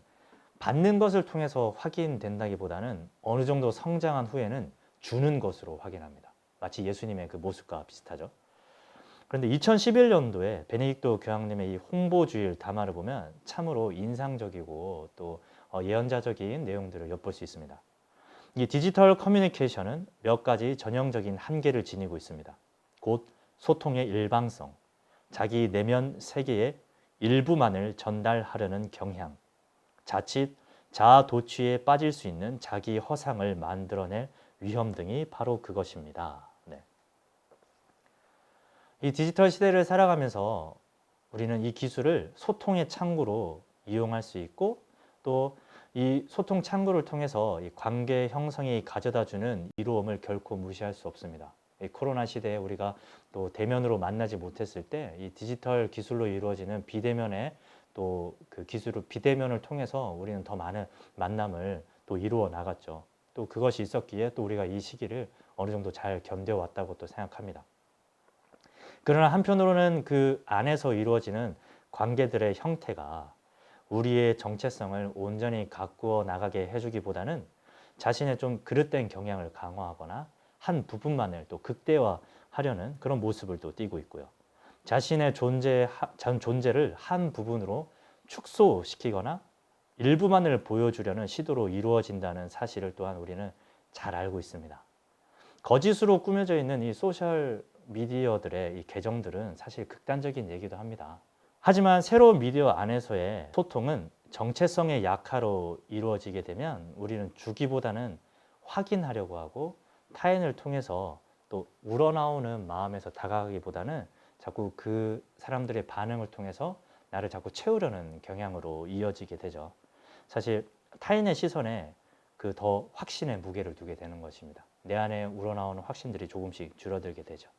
받는 것을 통해서 확인된다기보다는 어느 정도 성장한 후에는 주는 것으로 확인합니다. 마치 예수님의 그 모습과 비슷하죠. 그런데 2011년도에 베네딕토 교황님의 이 홍보주일 담화를 보면 참으로 인상적이고 또 예언자적인 내용들을 엿볼 수 있습니다. 이 디지털 커뮤니케이션은 몇 가지 전형적인 한계를 지니고 있습니다. 곧 소통의 일방성, 자기 내면 세계의 일부만을 전달하려는 경향, 자칫 자아 도취에 빠질 수 있는 자기 허상을 만들어낼 위험 등이 바로 그것입니다. 이 디지털 시대를 살아가면서 우리는 이 기술을 소통의 창구로 이용할 수 있고 또 이 소통 창구를 통해서 이 관계 형성이 가져다주는 이로움을 결코 무시할 수 없습니다. 이 코로나 시대에 우리가 또 대면으로 만나지 못했을 때 이 디지털 기술로 이루어지는 비대면의 또 그 기술을 비대면을 통해서 우리는 더 많은 만남을 또 이루어 나갔죠. 또 그것이 있었기에 또 우리가 이 시기를 어느 정도 잘 견뎌왔다고 또 생각합니다. 그러나 한편으로는 그 안에서 이루어지는 관계들의 형태가 우리의 정체성을 온전히 가꾸어 나가게 해주기보다는 자신의 좀 그릇된 경향을 강화하거나 한 부분만을 또 극대화하려는 그런 모습을 또 띠고 있고요. 자신의 존재를 한 부분으로 축소시키거나 일부만을 보여주려는 시도로 이루어진다는 사실을 또한 우리는 잘 알고 있습니다. 거짓으로 꾸며져 있는 이 소셜 미디어들의 이 계정들은 사실 극단적인 얘기도 합니다. 하지만 새로운 미디어 안에서의 소통은 정체성의 약화로 이루어지게 되면 우리는 주기보다는 확인하려고 하고 타인을 통해서 또 우러나오는 마음에서 다가가기보다는 자꾸 그 사람들의 반응을 통해서 나를 자꾸 채우려는 경향으로 이어지게 되죠. 사실 타인의 시선에 그 더 확신의 무게를 두게 되는 것입니다. 내 안에 우러나오는 확신들이 조금씩 줄어들게 되죠.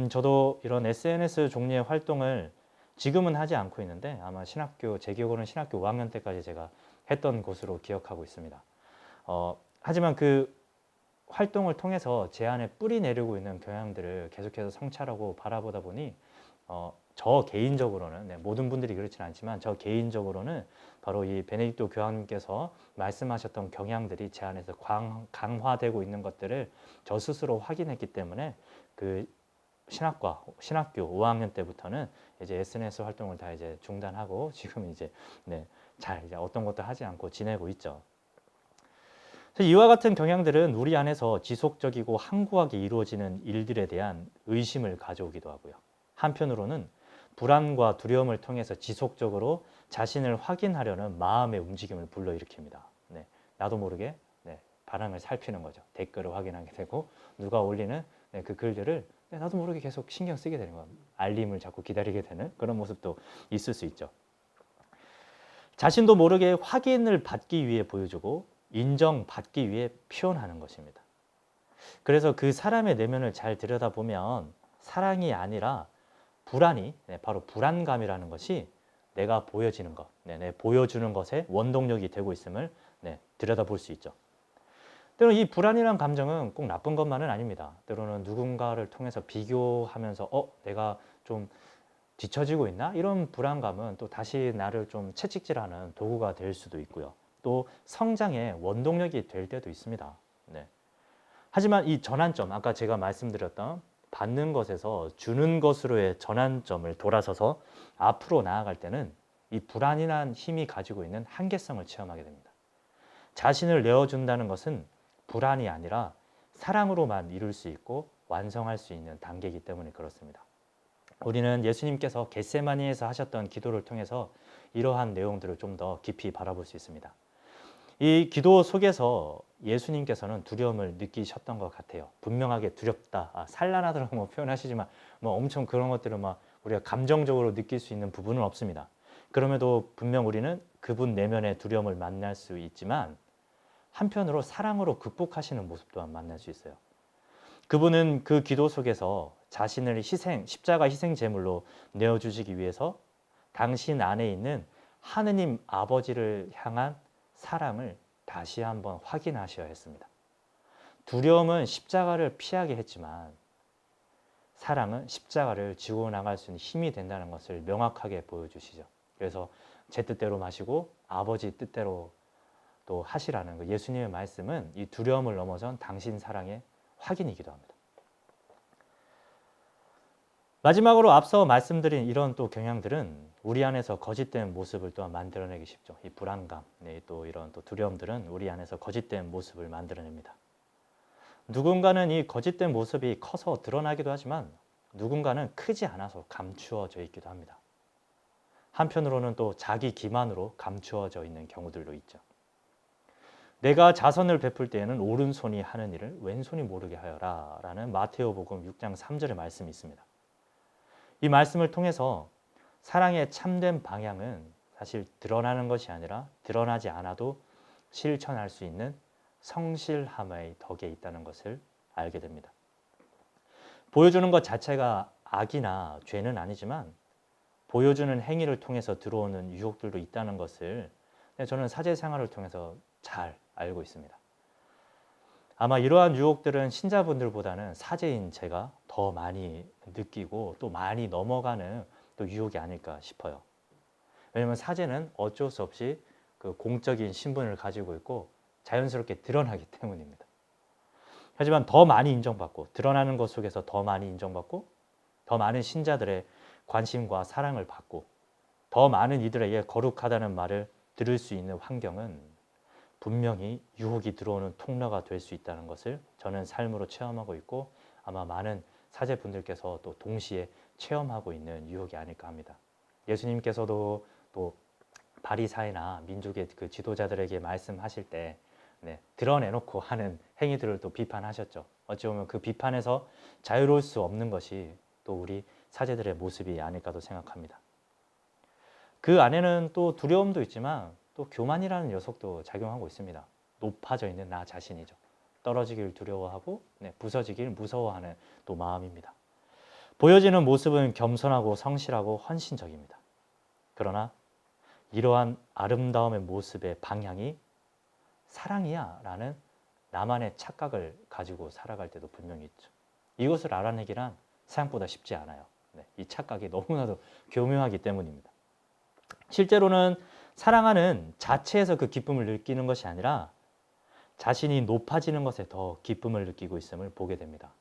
저도 이런 SNS 종류의 활동을 지금은 하지 않고 있는데 아마 제 기억으로는 신학교 5학년 때까지 제가 했던 것으로 기억하고 있습니다. 하지만 그 활동을 통해서 제 안에 뿌리 내리고 있는 경향들을 계속해서 성찰하고 바라보다 보니 저 개인적으로는 모든 분들이 그렇지는 않지만 저 개인적으로는 바로 이 베네딕토 교황님께서 말씀하셨던 경향들이 제 안에서 강화되고 있는 것들을 저 스스로 확인했기 때문에 그 신학교 5학년 때부터는 이제 SNS 활동을 다 이제 중단하고 지금 이제 이제 어떤 것도 하지 않고 지내고 있죠. 이와 같은 경향들은 우리 안에서 지속적이고 항구하게 이루어지는 일들에 대한 의심을 가져오기도 하고요. 한편으로는 불안과 두려움을 통해서 지속적으로 자신을 확인하려는 마음의 움직임을 불러일으킵니다. 나도 모르게 반응을 살피는 거죠. 댓글을 확인하게 되고 누가 올리는 그 글들을 나도 모르게 계속 신경 쓰게 되는 거예요. 알림을 자꾸 기다리게 되는 그런 모습도 있을 수 있죠. 자신도 모르게 확인을 받기 위해 보여주고 인정받기 위해 표현하는 것입니다. 그래서 그 사람의 내면을 잘 들여다보면 사랑이 아니라 불안이 바로 불안감이라는 것이 내가 보여지는 것, 보여주는 것에 원동력이 되고 있음을 들여다볼 수 있죠. 때로는 이 불안이라는 감정은 꼭 나쁜 것만은 아닙니다. 때로는 누군가를 통해서 비교하면서 내가 좀 뒤처지고 있나? 이런 불안감은 또 다시 나를 좀 채찍질하는 도구가 될 수도 있고요. 또 성장의 원동력이 될 때도 있습니다. 하지만 이 전환점, 아까 제가 말씀드렸던 받는 것에서 주는 것으로의 전환점을 돌아서서 앞으로 나아갈 때는 이 불안이란 힘이 가지고 있는 한계성을 체험하게 됩니다. 자신을 내어준다는 것은 불안이 아니라 사랑으로만 이룰 수 있고 완성할 수 있는 단계이기 때문에 그렇습니다. 우리는 예수님께서 겟세마니에서 하셨던 기도를 통해서 이러한 내용들을 좀 더 깊이 바라볼 수 있습니다. 이 기도 속에서 예수님께서는 두려움을 느끼셨던 것 같아요. 분명하게 두렵다, 산란하더라고 표현하시지만 엄청 그런 것들을 우리가 감정적으로 느낄 수 있는 부분은 없습니다. 그럼에도 분명 우리는 그분 내면의 두려움을 만날 수 있지만 한편으로 사랑으로 극복하시는 모습 또한 만날 수 있어요. 그분은 그 기도 속에서 자신을 십자가 희생 제물로 내어주시기 위해서 당신 안에 있는 하느님 아버지를 향한 사랑을 다시 한번 확인하셔야 했습니다. 두려움은 십자가를 피하게 했지만 사랑은 십자가를 지고 나갈 수 있는 힘이 된다는 것을 명확하게 보여주시죠. 그래서 제 뜻대로 마시고 아버지 뜻대로 또 하시라는 그 예수님의 말씀은 이 두려움을 넘어선 당신 사랑의 확인이기도 합니다. 마지막으로 앞서 말씀드린 이런 또 경향들은 우리 안에서 거짓된 모습을 또한 만들어내기 쉽죠. 이 불안감, 또 이런 또 두려움들은 우리 안에서 거짓된 모습을 만들어냅니다. 누군가는 이 거짓된 모습이 커서 드러나기도 하지만 누군가는 크지 않아서 감추어져 있기도 합니다. 한편으로는 또 자기 기만으로 감추어져 있는 경우들도 있죠. 내가 자선을 베풀 때에는 오른손이 하는 일을 왼손이 모르게 하여라 라는 마테오복음 6장 3절의 말씀이 있습니다. 이 말씀을 통해서 사랑의 참된 방향은 사실 드러나는 것이 아니라 드러나지 않아도 실천할 수 있는 성실함의 덕에 있다는 것을 알게 됩니다. 보여주는 것 자체가 악이나 죄는 아니지만 보여주는 행위를 통해서 들어오는 유혹들도 있다는 것을 저는 사제 생활을 통해서 잘 알고 있습니다. 아마 이러한 유혹들은 신자분들보다는 사제인 제가 더 많이 느끼고 또 많이 넘어가는 또 유혹이 아닐까 싶어요. 왜냐하면 사제는 어쩔 수 없이 그 공적인 신분을 가지고 있고 자연스럽게 드러나기 때문입니다. 하지만 더 많이 인정받고 드러나는 것 속에서 더 많이 인정받고 더 많은 신자들의 관심과 사랑을 받고 더 많은 이들에게 거룩하다는 말을 들을 수 있는 환경은 분명히 유혹이 들어오는 통로가 될 수 있다는 것을 저는 삶으로 체험하고 있고 아마 많은 사제분들께서 또 동시에 체험하고 있는 유혹이 아닐까 합니다. 예수님께서도 또 바리사이나 민족의 그 지도자들에게 말씀하실 때 드러내놓고 하는 행위들을 또 비판하셨죠. 어찌 보면 그 비판에서 자유로울 수 없는 것이 또 우리 사제들의 모습이 아닐까도 생각합니다. 그 안에는 또 두려움도 있지만 또 교만이라는 녀석도 작용하고 있습니다. 높아져 있는 나 자신이죠. 떨어지길 두려워하고 부서지길 무서워하는 또 마음입니다. 보여지는 모습은 겸손하고 성실하고 헌신적입니다. 그러나 이러한 아름다움의 모습의 방향이 사랑이야 라는 나만의 착각을 가지고 살아갈 때도 분명히 있죠. 이것을 알아내기란 생각보다 쉽지 않아요. 이 착각이 너무나도 교묘하기 때문입니다. 실제로는 사랑하는 자체에서 그 기쁨을 느끼는 것이 아니라 자신이 높아지는 것에 더 기쁨을 느끼고 있음을 보게 됩니다.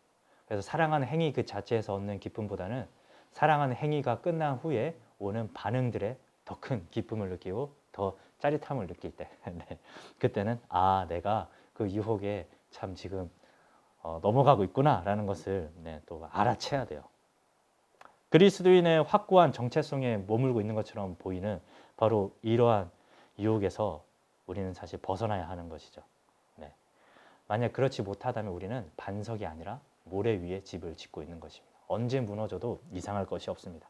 그래서 사랑하는 행위 그 자체에서 얻는 기쁨보다는 사랑하는 행위가 끝난 후에 오는 반응들에 더 큰 기쁨을 느끼고 더 짜릿함을 느낄 때 그때는 내가 그 유혹에 참 지금 넘어가고 있구나 라는 것을 또 알아채야 돼요. 그리스도인의 확고한 정체성에 머물고 있는 것처럼 보이는 바로 이러한 유혹에서 우리는 사실 벗어나야 하는 것이죠. 만약 그렇지 못하다면 우리는 반석이 아니라 모래 위에 집을 짓고 있는 것입니다. 언제 무너져도 이상할 것이 없습니다.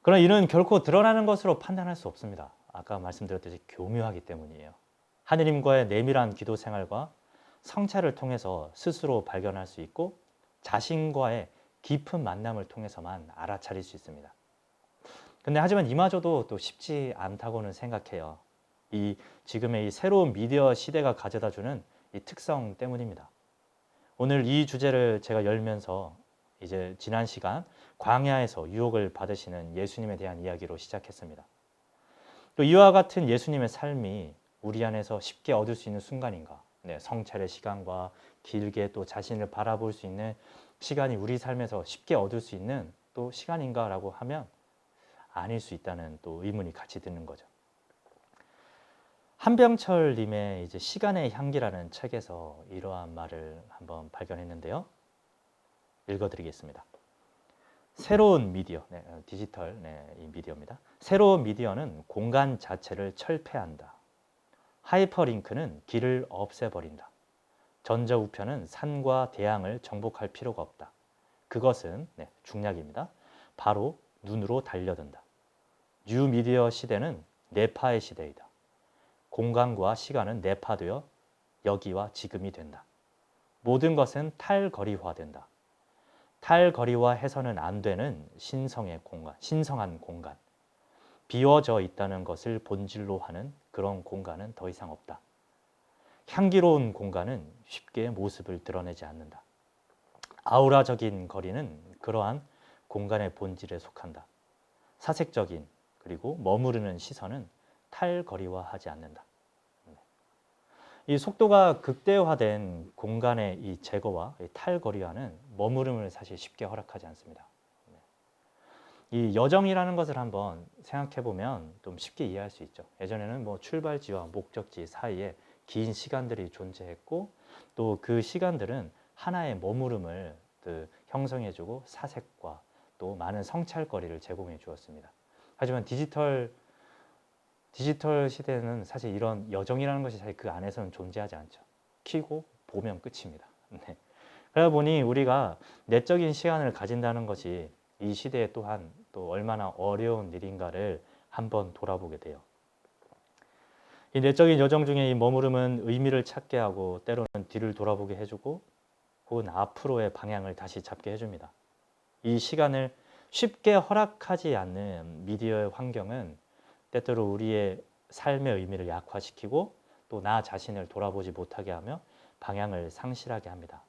그러나 이는 결코 드러나는 것으로 판단할 수 없습니다. 아까 말씀드렸듯이 교묘하기 때문이에요. 하느님과의 내밀한 기도 생활과 성찰을 통해서 스스로 발견할 수 있고 자신과의 깊은 만남을 통해서만 알아차릴 수 있습니다. 근데 하지만 이마저도 또 쉽지 않다고는 생각해요. 지금의 이 새로운 미디어 시대가 가져다주는 이 특성 때문입니다. 오늘 이 주제를 제가 열면서 이제 지난 시간 광야에서 유혹을 받으시는 예수님에 대한 이야기로 시작했습니다. 또 이와 같은 예수님의 삶이 우리 안에서 쉽게 얻을 수 있는 순간인가? 성찰의 시간과 길게 또 자신을 바라볼 수 있는 시간이 우리 삶에서 쉽게 얻을 수 있는 또 시간인가라고 하면 아닐 수 있다는 또 의문이 같이 드는 거죠. 한병철님의 이제 시간의 향기라는 책에서 이러한 말을 한번 발견했는데요. 읽어드리겠습니다. 새로운 미디어, 디지털 이 미디어입니다. 새로운 미디어는 공간 자체를 철폐한다. 하이퍼링크는 길을 없애버린다. 전자우편은 산과 대양을 정복할 필요가 없다. 그것은 중략입니다. 바로 눈으로 달려든다. 뉴미디어 시대는 뇌파의 시대이다. 공간과 시간은 뇌파되어 여기와 지금이 된다. 모든 것은 탈거리화된다. 탈거리화해서는 안 되는 신성한 공간. 비워져 있다는 것을 본질로 하는 그런 공간은 더 이상 없다. 향기로운 공간은 쉽게 모습을 드러내지 않는다. 아우라적인 거리는 그러한 공간의 본질에 속한다. 사색적인 그리고 머무르는 시선은 탈거리화하지 않는다. 이 속도가 극대화된 공간의 이 제거와 이 탈거리화는 머무름을 사실 쉽게 허락하지 않습니다. 이 여정이라는 것을 한번 생각해 보면 좀 쉽게 이해할 수 있죠. 예전에는 뭐 출발지와 목적지 사이에 긴 시간들이 존재했고 또 그 시간들은 하나의 머무름을 형성해주고 사색과 또 많은 성찰거리를 제공해 주었습니다. 하지만 디지털 시대는 사실 이런 여정이라는 것이 사실 그 안에서는 존재하지 않죠. 키고 보면 끝입니다. 그러다 보니 우리가 내적인 시간을 가진다는 것이 이 시대에 또한 또 얼마나 어려운 일인가를 한번 돌아보게 돼요. 이 내적인 여정 중에 이 머무름은 의미를 찾게 하고 때로는 뒤를 돌아보게 해주고 혹은 앞으로의 방향을 다시 잡게 해줍니다. 이 시간을 쉽게 허락하지 않는 미디어의 환경은 때때로 우리의 삶의 의미를 약화시키고 또 나 자신을 돌아보지 못하게 하며 방향을 상실하게 합니다.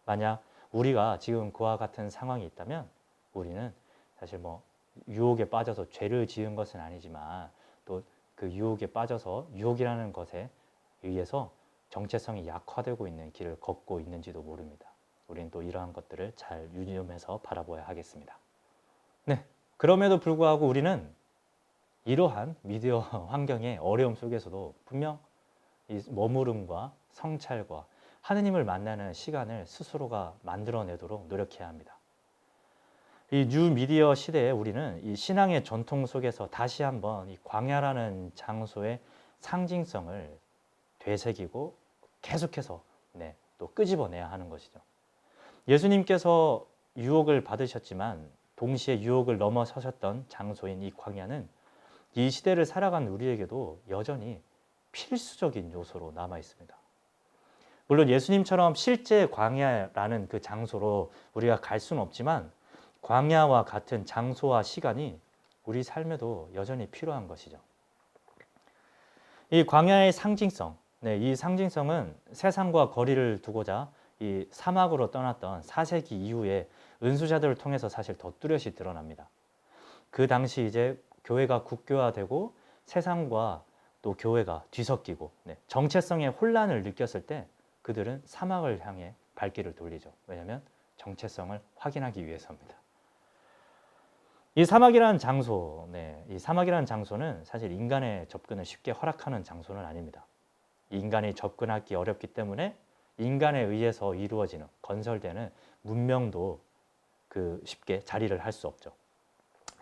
만약 우리가 지금 그와 같은 상황이 있다면 우리는 사실 뭐 유혹에 빠져서 죄를 지은 것은 아니지만 또 그 유혹에 빠져서 유혹이라는 것에 의해서 정체성이 약화되고 있는 길을 걷고 있는지도 모릅니다. 우리는 또 이러한 것들을 잘 유념해서 바라봐야 하겠습니다. 네, 그럼에도 불구하고 우리는 이러한 미디어 환경의 어려움 속에서도 분명 이 머무름과 성찰과 하느님을 만나는 시간을 스스로가 만들어내도록 노력해야 합니다. 이 뉴 미디어 시대에 우리는 이 신앙의 전통 속에서 다시 한번 이 광야라는 장소의 상징성을 되새기고 계속해서 또 끄집어내야 하는 것이죠. 예수님께서 유혹을 받으셨지만 동시에 유혹을 넘어서셨던 장소인 이 광야는 이 시대를 살아간 우리에게도 여전히 필수적인 요소로 남아 있습니다. 물론 예수님처럼 실제 광야라는 그 장소로 우리가 갈 수는 없지만 광야와 같은 장소와 시간이 우리 삶에도 여전히 필요한 것이죠. 이 광야의 상징성, 이 상징성은 세상과 거리를 두고자 이 사막으로 떠났던 4세기 이후에 은수자들을 통해서 사실 더 뚜렷이 드러납니다. 그 당시 이제 교회가 국교화되고 세상과 또 교회가 뒤섞이고 정체성의 혼란을 느꼈을 때 그들은 사막을 향해 발길을 돌리죠. 왜냐하면 정체성을 확인하기 위해서입니다. 이 사막이라는 장소, 이 사막이라는 장소는 사실 인간의 접근을 쉽게 허락하는 장소는 아닙니다. 인간이 접근하기 어렵기 때문에 인간에 의해서 이루어지는 건설되는 문명도 쉽게 자리를 할 수 없죠.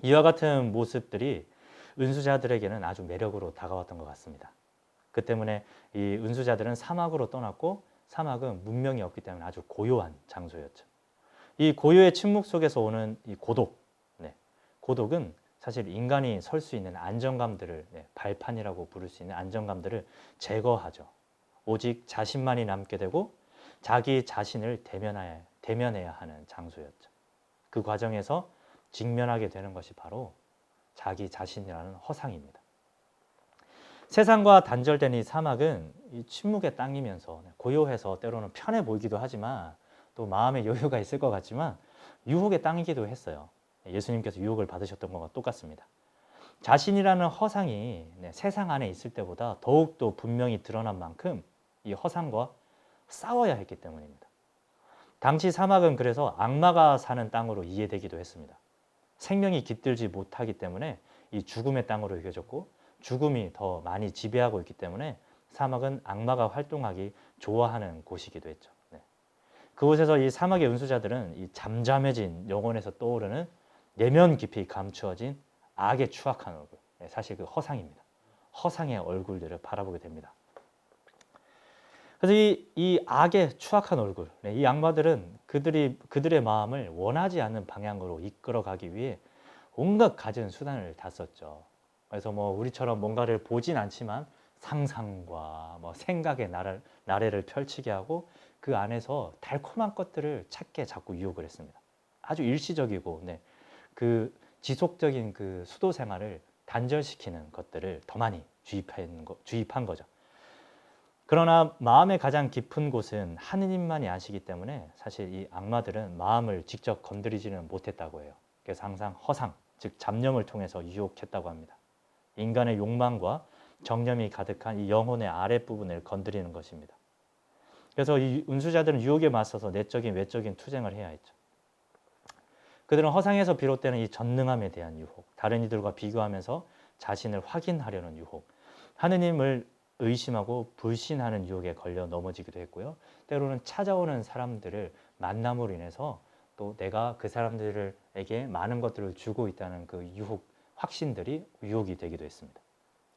이와 같은 모습들이 은수자들에게는 아주 매력으로 다가왔던 것 같습니다. 그 때문에 이 은수자들은 사막으로 떠났고 사막은 문명이 없기 때문에 아주 고요한 장소였죠. 이 고요의 침묵 속에서 오는 이 고독, 고독은 사실 인간이 설 수 있는 안정감들을 발판이라고 부를 수 있는 안정감들을 제거하죠. 오직 자신만이 남게 되고 자기 자신을 대면해야 하는 장소였죠. 그 과정에서 직면하게 되는 것이 바로 자기 자신이라는 허상입니다. 세상과 단절된 이 사막은 이 침묵의 땅이면서 고요해서 때로는 편해 보이기도 하지만 또 마음의 여유가 있을 것 같지만 유혹의 땅이기도 했어요. 예수님께서 유혹을 받으셨던 것과 똑같습니다. 자신이라는 허상이 세상 안에 있을 때보다 더욱더 분명히 드러난 만큼 이 허상과 싸워야 했기 때문입니다. 당시 사막은 그래서 악마가 사는 땅으로 이해되기도 했습니다. 생명이 깃들지 못하기 때문에 이 죽음의 땅으로 여겨졌고 죽음이 더 많이 지배하고 있기 때문에 사막은 악마가 활동하기 좋아하는 곳이기도 했죠. 그곳에서 이 사막의 은수자들은 이 잠잠해진 영혼에서 떠오르는 내면 깊이 감추어진 악의 추악한 얼굴, 사실 그 허상입니다. 허상의 얼굴들을 바라보게 됩니다. 그래서 이 악의 추악한 얼굴, 이 악마들은 그들의 마음을 원하지 않는 방향으로 이끌어가기 위해 온갖 갖은 수단을 다 썼죠. 그래서 뭐 우리처럼 뭔가를 보진 않지만 상상과 생각의 나래를 펼치게 하고 그 안에서 달콤한 것들을 찾게 자꾸 유혹을 했습니다. 아주 일시적이고 그 지속적인 그 수도 생활을 단절시키는 것들을 더 많이 주입한 거죠. 그러나 마음의 가장 깊은 곳은 하느님만이 아시기 때문에 사실 이 악마들은 마음을 직접 건드리지는 못했다고 해요. 그래서 항상 허상, 즉 잡념을 통해서 유혹했다고 합니다. 인간의 욕망과 정념이 가득한 이 영혼의 아랫부분을 건드리는 것입니다. 그래서 이 은수자들은 유혹에 맞서서 내적인 외적인 투쟁을 해야 했죠. 그들은 허상에서 비롯되는 이 전능함에 대한 유혹, 다른 이들과 비교하면서 자신을 확인하려는 유혹, 하느님을 의심하고 불신하는 유혹에 걸려 넘어지기도 했고요. 때로는 찾아오는 사람들을 만남으로 인해서 또 내가 그 사람들에게 많은 것들을 주고 있다는 그 유혹, 확신들이 유혹이 되기도 했습니다.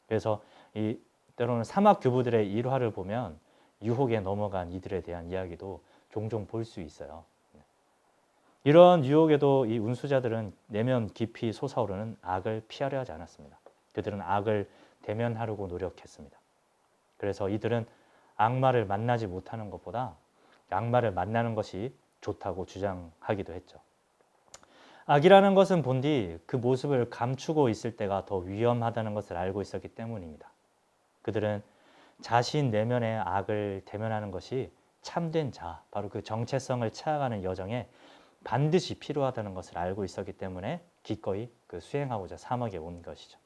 그래서 이 때로는 사막 교부들의 일화를 보면 유혹에 넘어간 이들에 대한 이야기도 종종 볼 수 있어요. 이런 유혹에도 이 운수자들은 내면 깊이 솟아오르는 악을 피하려 하지 않았습니다. 그들은 악을 대면하려고 노력했습니다. 그래서 이들은 악마를 만나지 못하는 것보다 악마를 만나는 것이 좋다고 주장하기도 했죠. 악이라는 것은 본디 그 모습을 감추고 있을 때가 더 위험하다는 것을 알고 있었기 때문입니다. 그들은 자신 내면의 악을 대면하는 것이 참된 자, 바로 그 정체성을 찾아가는 여정에 반드시 필요하다는 것을 알고 있었기 때문에 기꺼이 그 수행하고자 사막에 온 것이죠.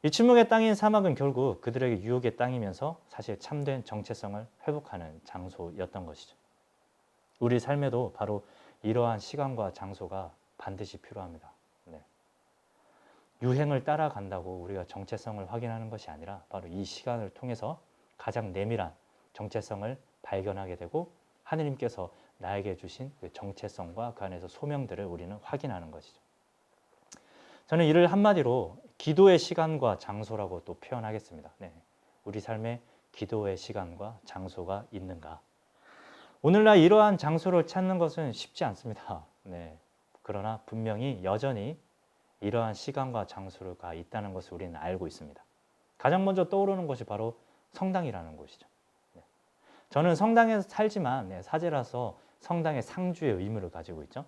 이 침묵의 땅인 사막은 결국 그들에게 유혹의 땅이면서 사실 참된 정체성을 회복하는 장소였던 것이죠. 우리 삶에도 바로 이러한 시간과 장소가 반드시 필요합니다. 네. 유행을 따라간다고 우리가 정체성을 확인하는 것이 아니라 바로 이 시간을 통해서 가장 내밀한 정체성을 발견하게 되고 하느님께서 나에게 주신 그 정체성과 그 안에서 소명들을 우리는 확인하는 것이죠. 저는 이를 한마디로 기도의 시간과 장소라고 또 표현하겠습니다. 네. 우리 삶에 기도의 시간과 장소가 있는가? 오늘날 이러한 장소를 찾는 것은 쉽지 않습니다. 네. 그러나 분명히 여전히 이러한 시간과 장소가 있다는 것을 우리는 알고 있습니다. 가장 먼저 떠오르는 것이 바로 성당이라는 곳이죠. 네. 저는 성당에서 살지만 사제라서 성당의 상주의 의무를 가지고 있죠.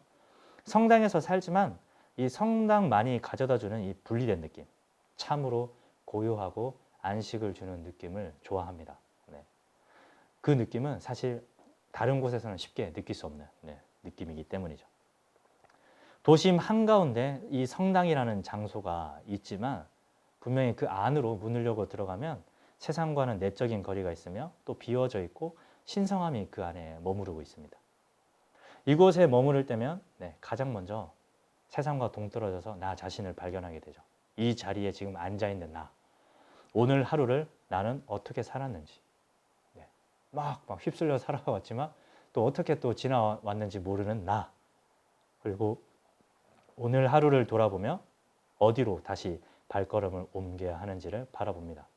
성당에서 살지만 이 성당만이 가져다주는 이 분리된 느낌, 참으로 고요하고 안식을 주는 느낌을 좋아합니다. 네. 그 느낌은 사실 다른 곳에서는 쉽게 느낄 수 없는 느낌이기 때문이죠. 도심 한가운데 이 성당이라는 장소가 있지만 분명히 그 안으로 문을 열고 들어가면 세상과는 내적인 거리가 있으며 또 비워져 있고 신성함이 그 안에 머무르고 있습니다. 이곳에 머무를 때면 가장 먼저 세상과 동떨어져서 나 자신을 발견하게 되죠. 이 자리에 지금 앉아있는 나, 오늘 하루를 나는 어떻게 살았는지, 막 휩쓸려 살아왔지만 또 어떻게 또 지나왔는지 모르는 나, 그리고 오늘 하루를 돌아보며 어디로 다시 발걸음을 옮겨야 하는지를 바라봅니다.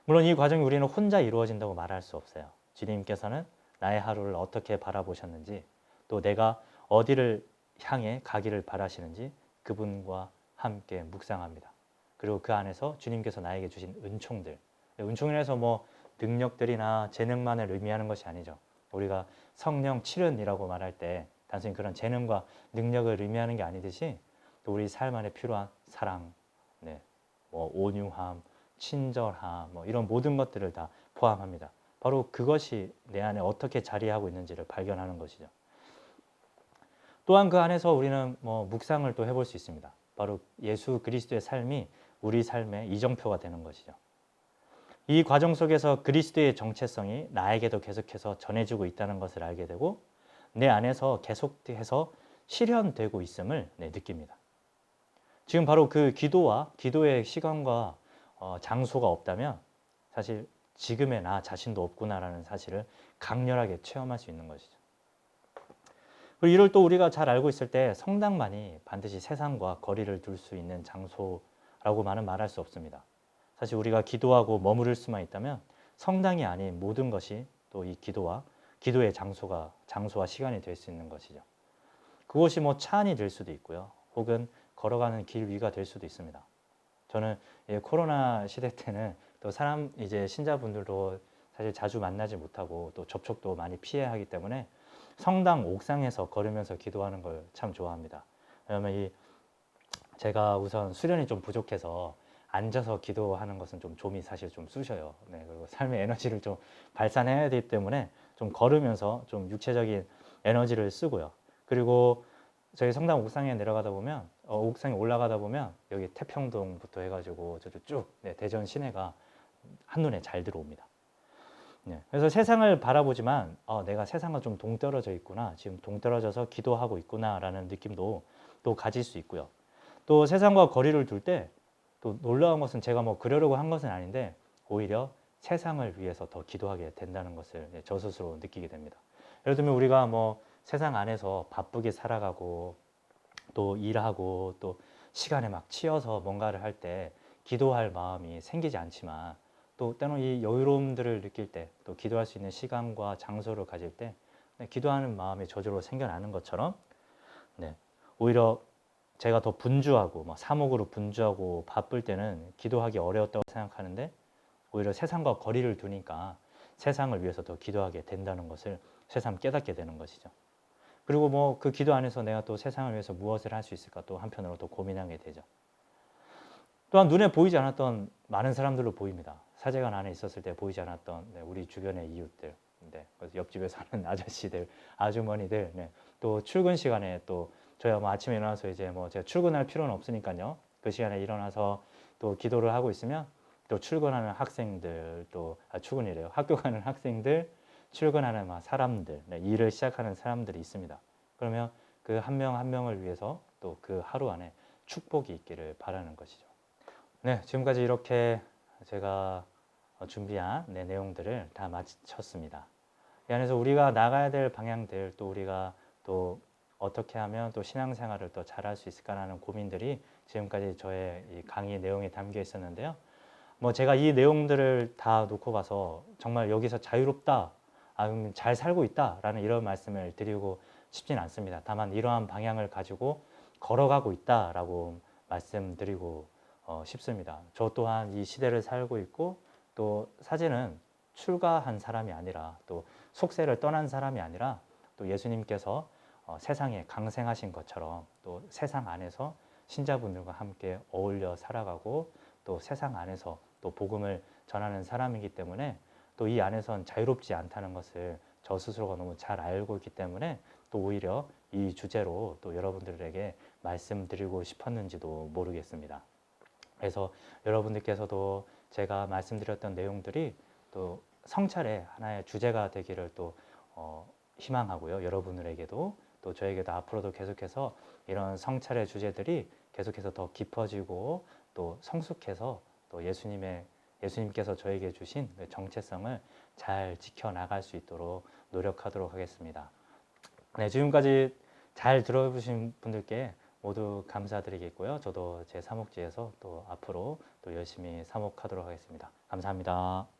물론 이 과정이 우리는 혼자 이루어진다고 말할 수 없어요. 주님께서는 나의 하루를 어떻게 바라보셨는지, 또 내가 어디를 향해 가기를 바라시는지 그분과 함께 묵상합니다. 그리고 그 안에서 주님께서 나에게 주신 은총들, 은총이라서 뭐 능력들이나 재능만을 의미하는 것이 아니죠. 우리가 성령 칠은이라고 말할 때 단순히 그런 재능과 능력을 의미하는 게 아니듯이 또 우리 삶 안에 필요한 사랑, 뭐 온유함, 친절함, 뭐 이런 모든 것들을 다 포함합니다. 바로 그것이 내 안에 어떻게 자리하고 있는지를 발견하는 것이죠. 또한 그 안에서 우리는 뭐 묵상을 또 해볼 수 있습니다. 바로 예수 그리스도의 삶이 우리 삶의 이정표가 되는 것이죠. 이 과정 속에서 그리스도의 정체성이 나에게도 계속해서 전해지고 있다는 것을 알게 되고 내 안에서 계속해서 실현되고 있음을 느낍니다. 지금 바로 그 기도와 기도의 시간과 장소가 없다면 사실 지금의 나 자신도 없구나라는 사실을 강렬하게 체험할 수 있는 것이죠. 그리고 이를 또 우리가 잘 알고 있을 때 성당만이 반드시 세상과 거리를 둘 수 있는 장소라고만은 말할 수 없습니다. 사실 우리가 기도하고 머무를 수만 있다면 성당이 아닌 모든 것이 또 이 기도의 장소와 시간이 될 수 있는 것이죠. 그것이 뭐 차 안이 될 수도 있고요. 혹은 걸어가는 길 위가 될 수도 있습니다. 저는 코로나 시대 때는 또 이제 신자분들도 사실 자주 만나지 못하고 또 접촉도 많이 피해야 하기 때문에 성당 옥상에서 걸으면서 기도하는 걸 참 좋아합니다. 왜냐하면 제가 우선 수련이 좀 부족해서 앉아서 기도하는 것은 좀 좀이 사실 좀 쑤셔요. 그리고 삶의 에너지를 좀 발산해야 되기 때문에 좀 걸으면서 좀 육체적인 에너지를 쓰고요. 그리고 저희 성당 옥상에 내려가다 보면 옥상에 올라가다 보면 여기 태평동부터 해가지고 저쪽 쭉 대전 시내가 한눈에 잘 들어옵니다. 그래서 세상을 바라보지만 내가 세상과 좀 동떨어져 있구나, 지금 동떨어져서 기도하고 있구나라는 느낌도 또 가질 수 있고요. 또 세상과 거리를 둘 때 또 놀라운 것은 제가 뭐 그러려고 한 것은 아닌데 오히려 세상을 위해서 더 기도하게 된다는 것을 저 스스로 느끼게 됩니다. 예를 들면 우리가 뭐 세상 안에서 바쁘게 살아가고 또 일하고 또 시간에 막 치여서 뭔가를 할 때 기도할 마음이 생기지 않지만 또 때론 이 여유로움들을 느낄 때 또 기도할 수 있는 시간과 장소를 가질 때 네, 기도하는 마음이 저절로 생겨나는 것처럼 네, 오히려 제가 더 분주하고 사목으로 분주하고 바쁠 때는 기도하기 어려웠다고 생각하는데 오히려 세상과 거리를 두니까 세상을 위해서 더 기도하게 된다는 것을 새삼 깨닫게 되는 것이죠. 그리고 그 기도 안에서 내가 또 세상을 위해서 무엇을 할 수 있을까 또 한편으로 또 고민하게 되죠. 또한 눈에 보이지 않았던 많은 사람들로 보입니다. 사제관 안에 있었을 때 보이지 않았던 우리 주변의 이웃들, 그래서 옆집에 사는 아저씨들, 아주머니들, 또 출근 시간에 또 저희가 아침에 일어나서 이제 제가 출근할 필요는 없으니까요. 그 시간에 일어나서 또 기도를 하고 있으면 또 출근하는 학생들, 출근이래요. 학교 가는 학생들, 출근하는 사람들, 일을 시작하는 사람들이 있습니다. 그러면 그 한 명 한 명을 위해서 또 그 하루 안에 축복이 있기를 바라는 것이죠. 네, 지금까지 이렇게 제가 준비한 내용들을 다 마쳤습니다. 이 안에서 우리가 나가야 될 방향들, 또 우리가 또 어떻게 하면 또 신앙생활을 더 잘할 수 있을까라는 고민들이 지금까지 저의 이 강의 내용에 담겨 있었는데요. 제가 이 내용들을 다 놓고 봐서 정말 여기서 자유롭다, 잘 살고 있다라는 이런 말씀을 드리고 싶진 않습니다. 다만 이러한 방향을 가지고 걸어가고 있다라고 말씀드리고 싶습니다. 저 또한 이 시대를 살고 있고 또 사제는 출가한 사람이 아니라 또 속세를 떠난 사람이 아니라 또 예수님께서 세상에 강생하신 것처럼 또 세상 안에서 신자분들과 함께 어울려 살아가고 또 세상 안에서 또 복음을 전하는 사람이기 때문에 또 이 안에선 자유롭지 않다는 것을 저 스스로가 너무 잘 알고 있기 때문에 또 오히려 이 주제로 또 여러분들에게 말씀드리고 싶었는지도 모르겠습니다. 그래서 여러분들께서도 제가 말씀드렸던 내용들이 또 성찰의 하나의 주제가 되기를 또 희망하고요. 여러분들에게도 또 저에게도 앞으로도 계속해서 이런 성찰의 주제들이 계속해서 더 깊어지고 또 성숙해서 또 예수님께서 저에게 주신 정체성을 잘 지켜나갈 수 있도록 노력하도록 하겠습니다. 네, 지금까지 잘 들어주신 분들께 모두 감사드리겠고요. 저도 제 사목지에서 또 앞으로 또 열심히 사목하도록 하겠습니다. 감사합니다.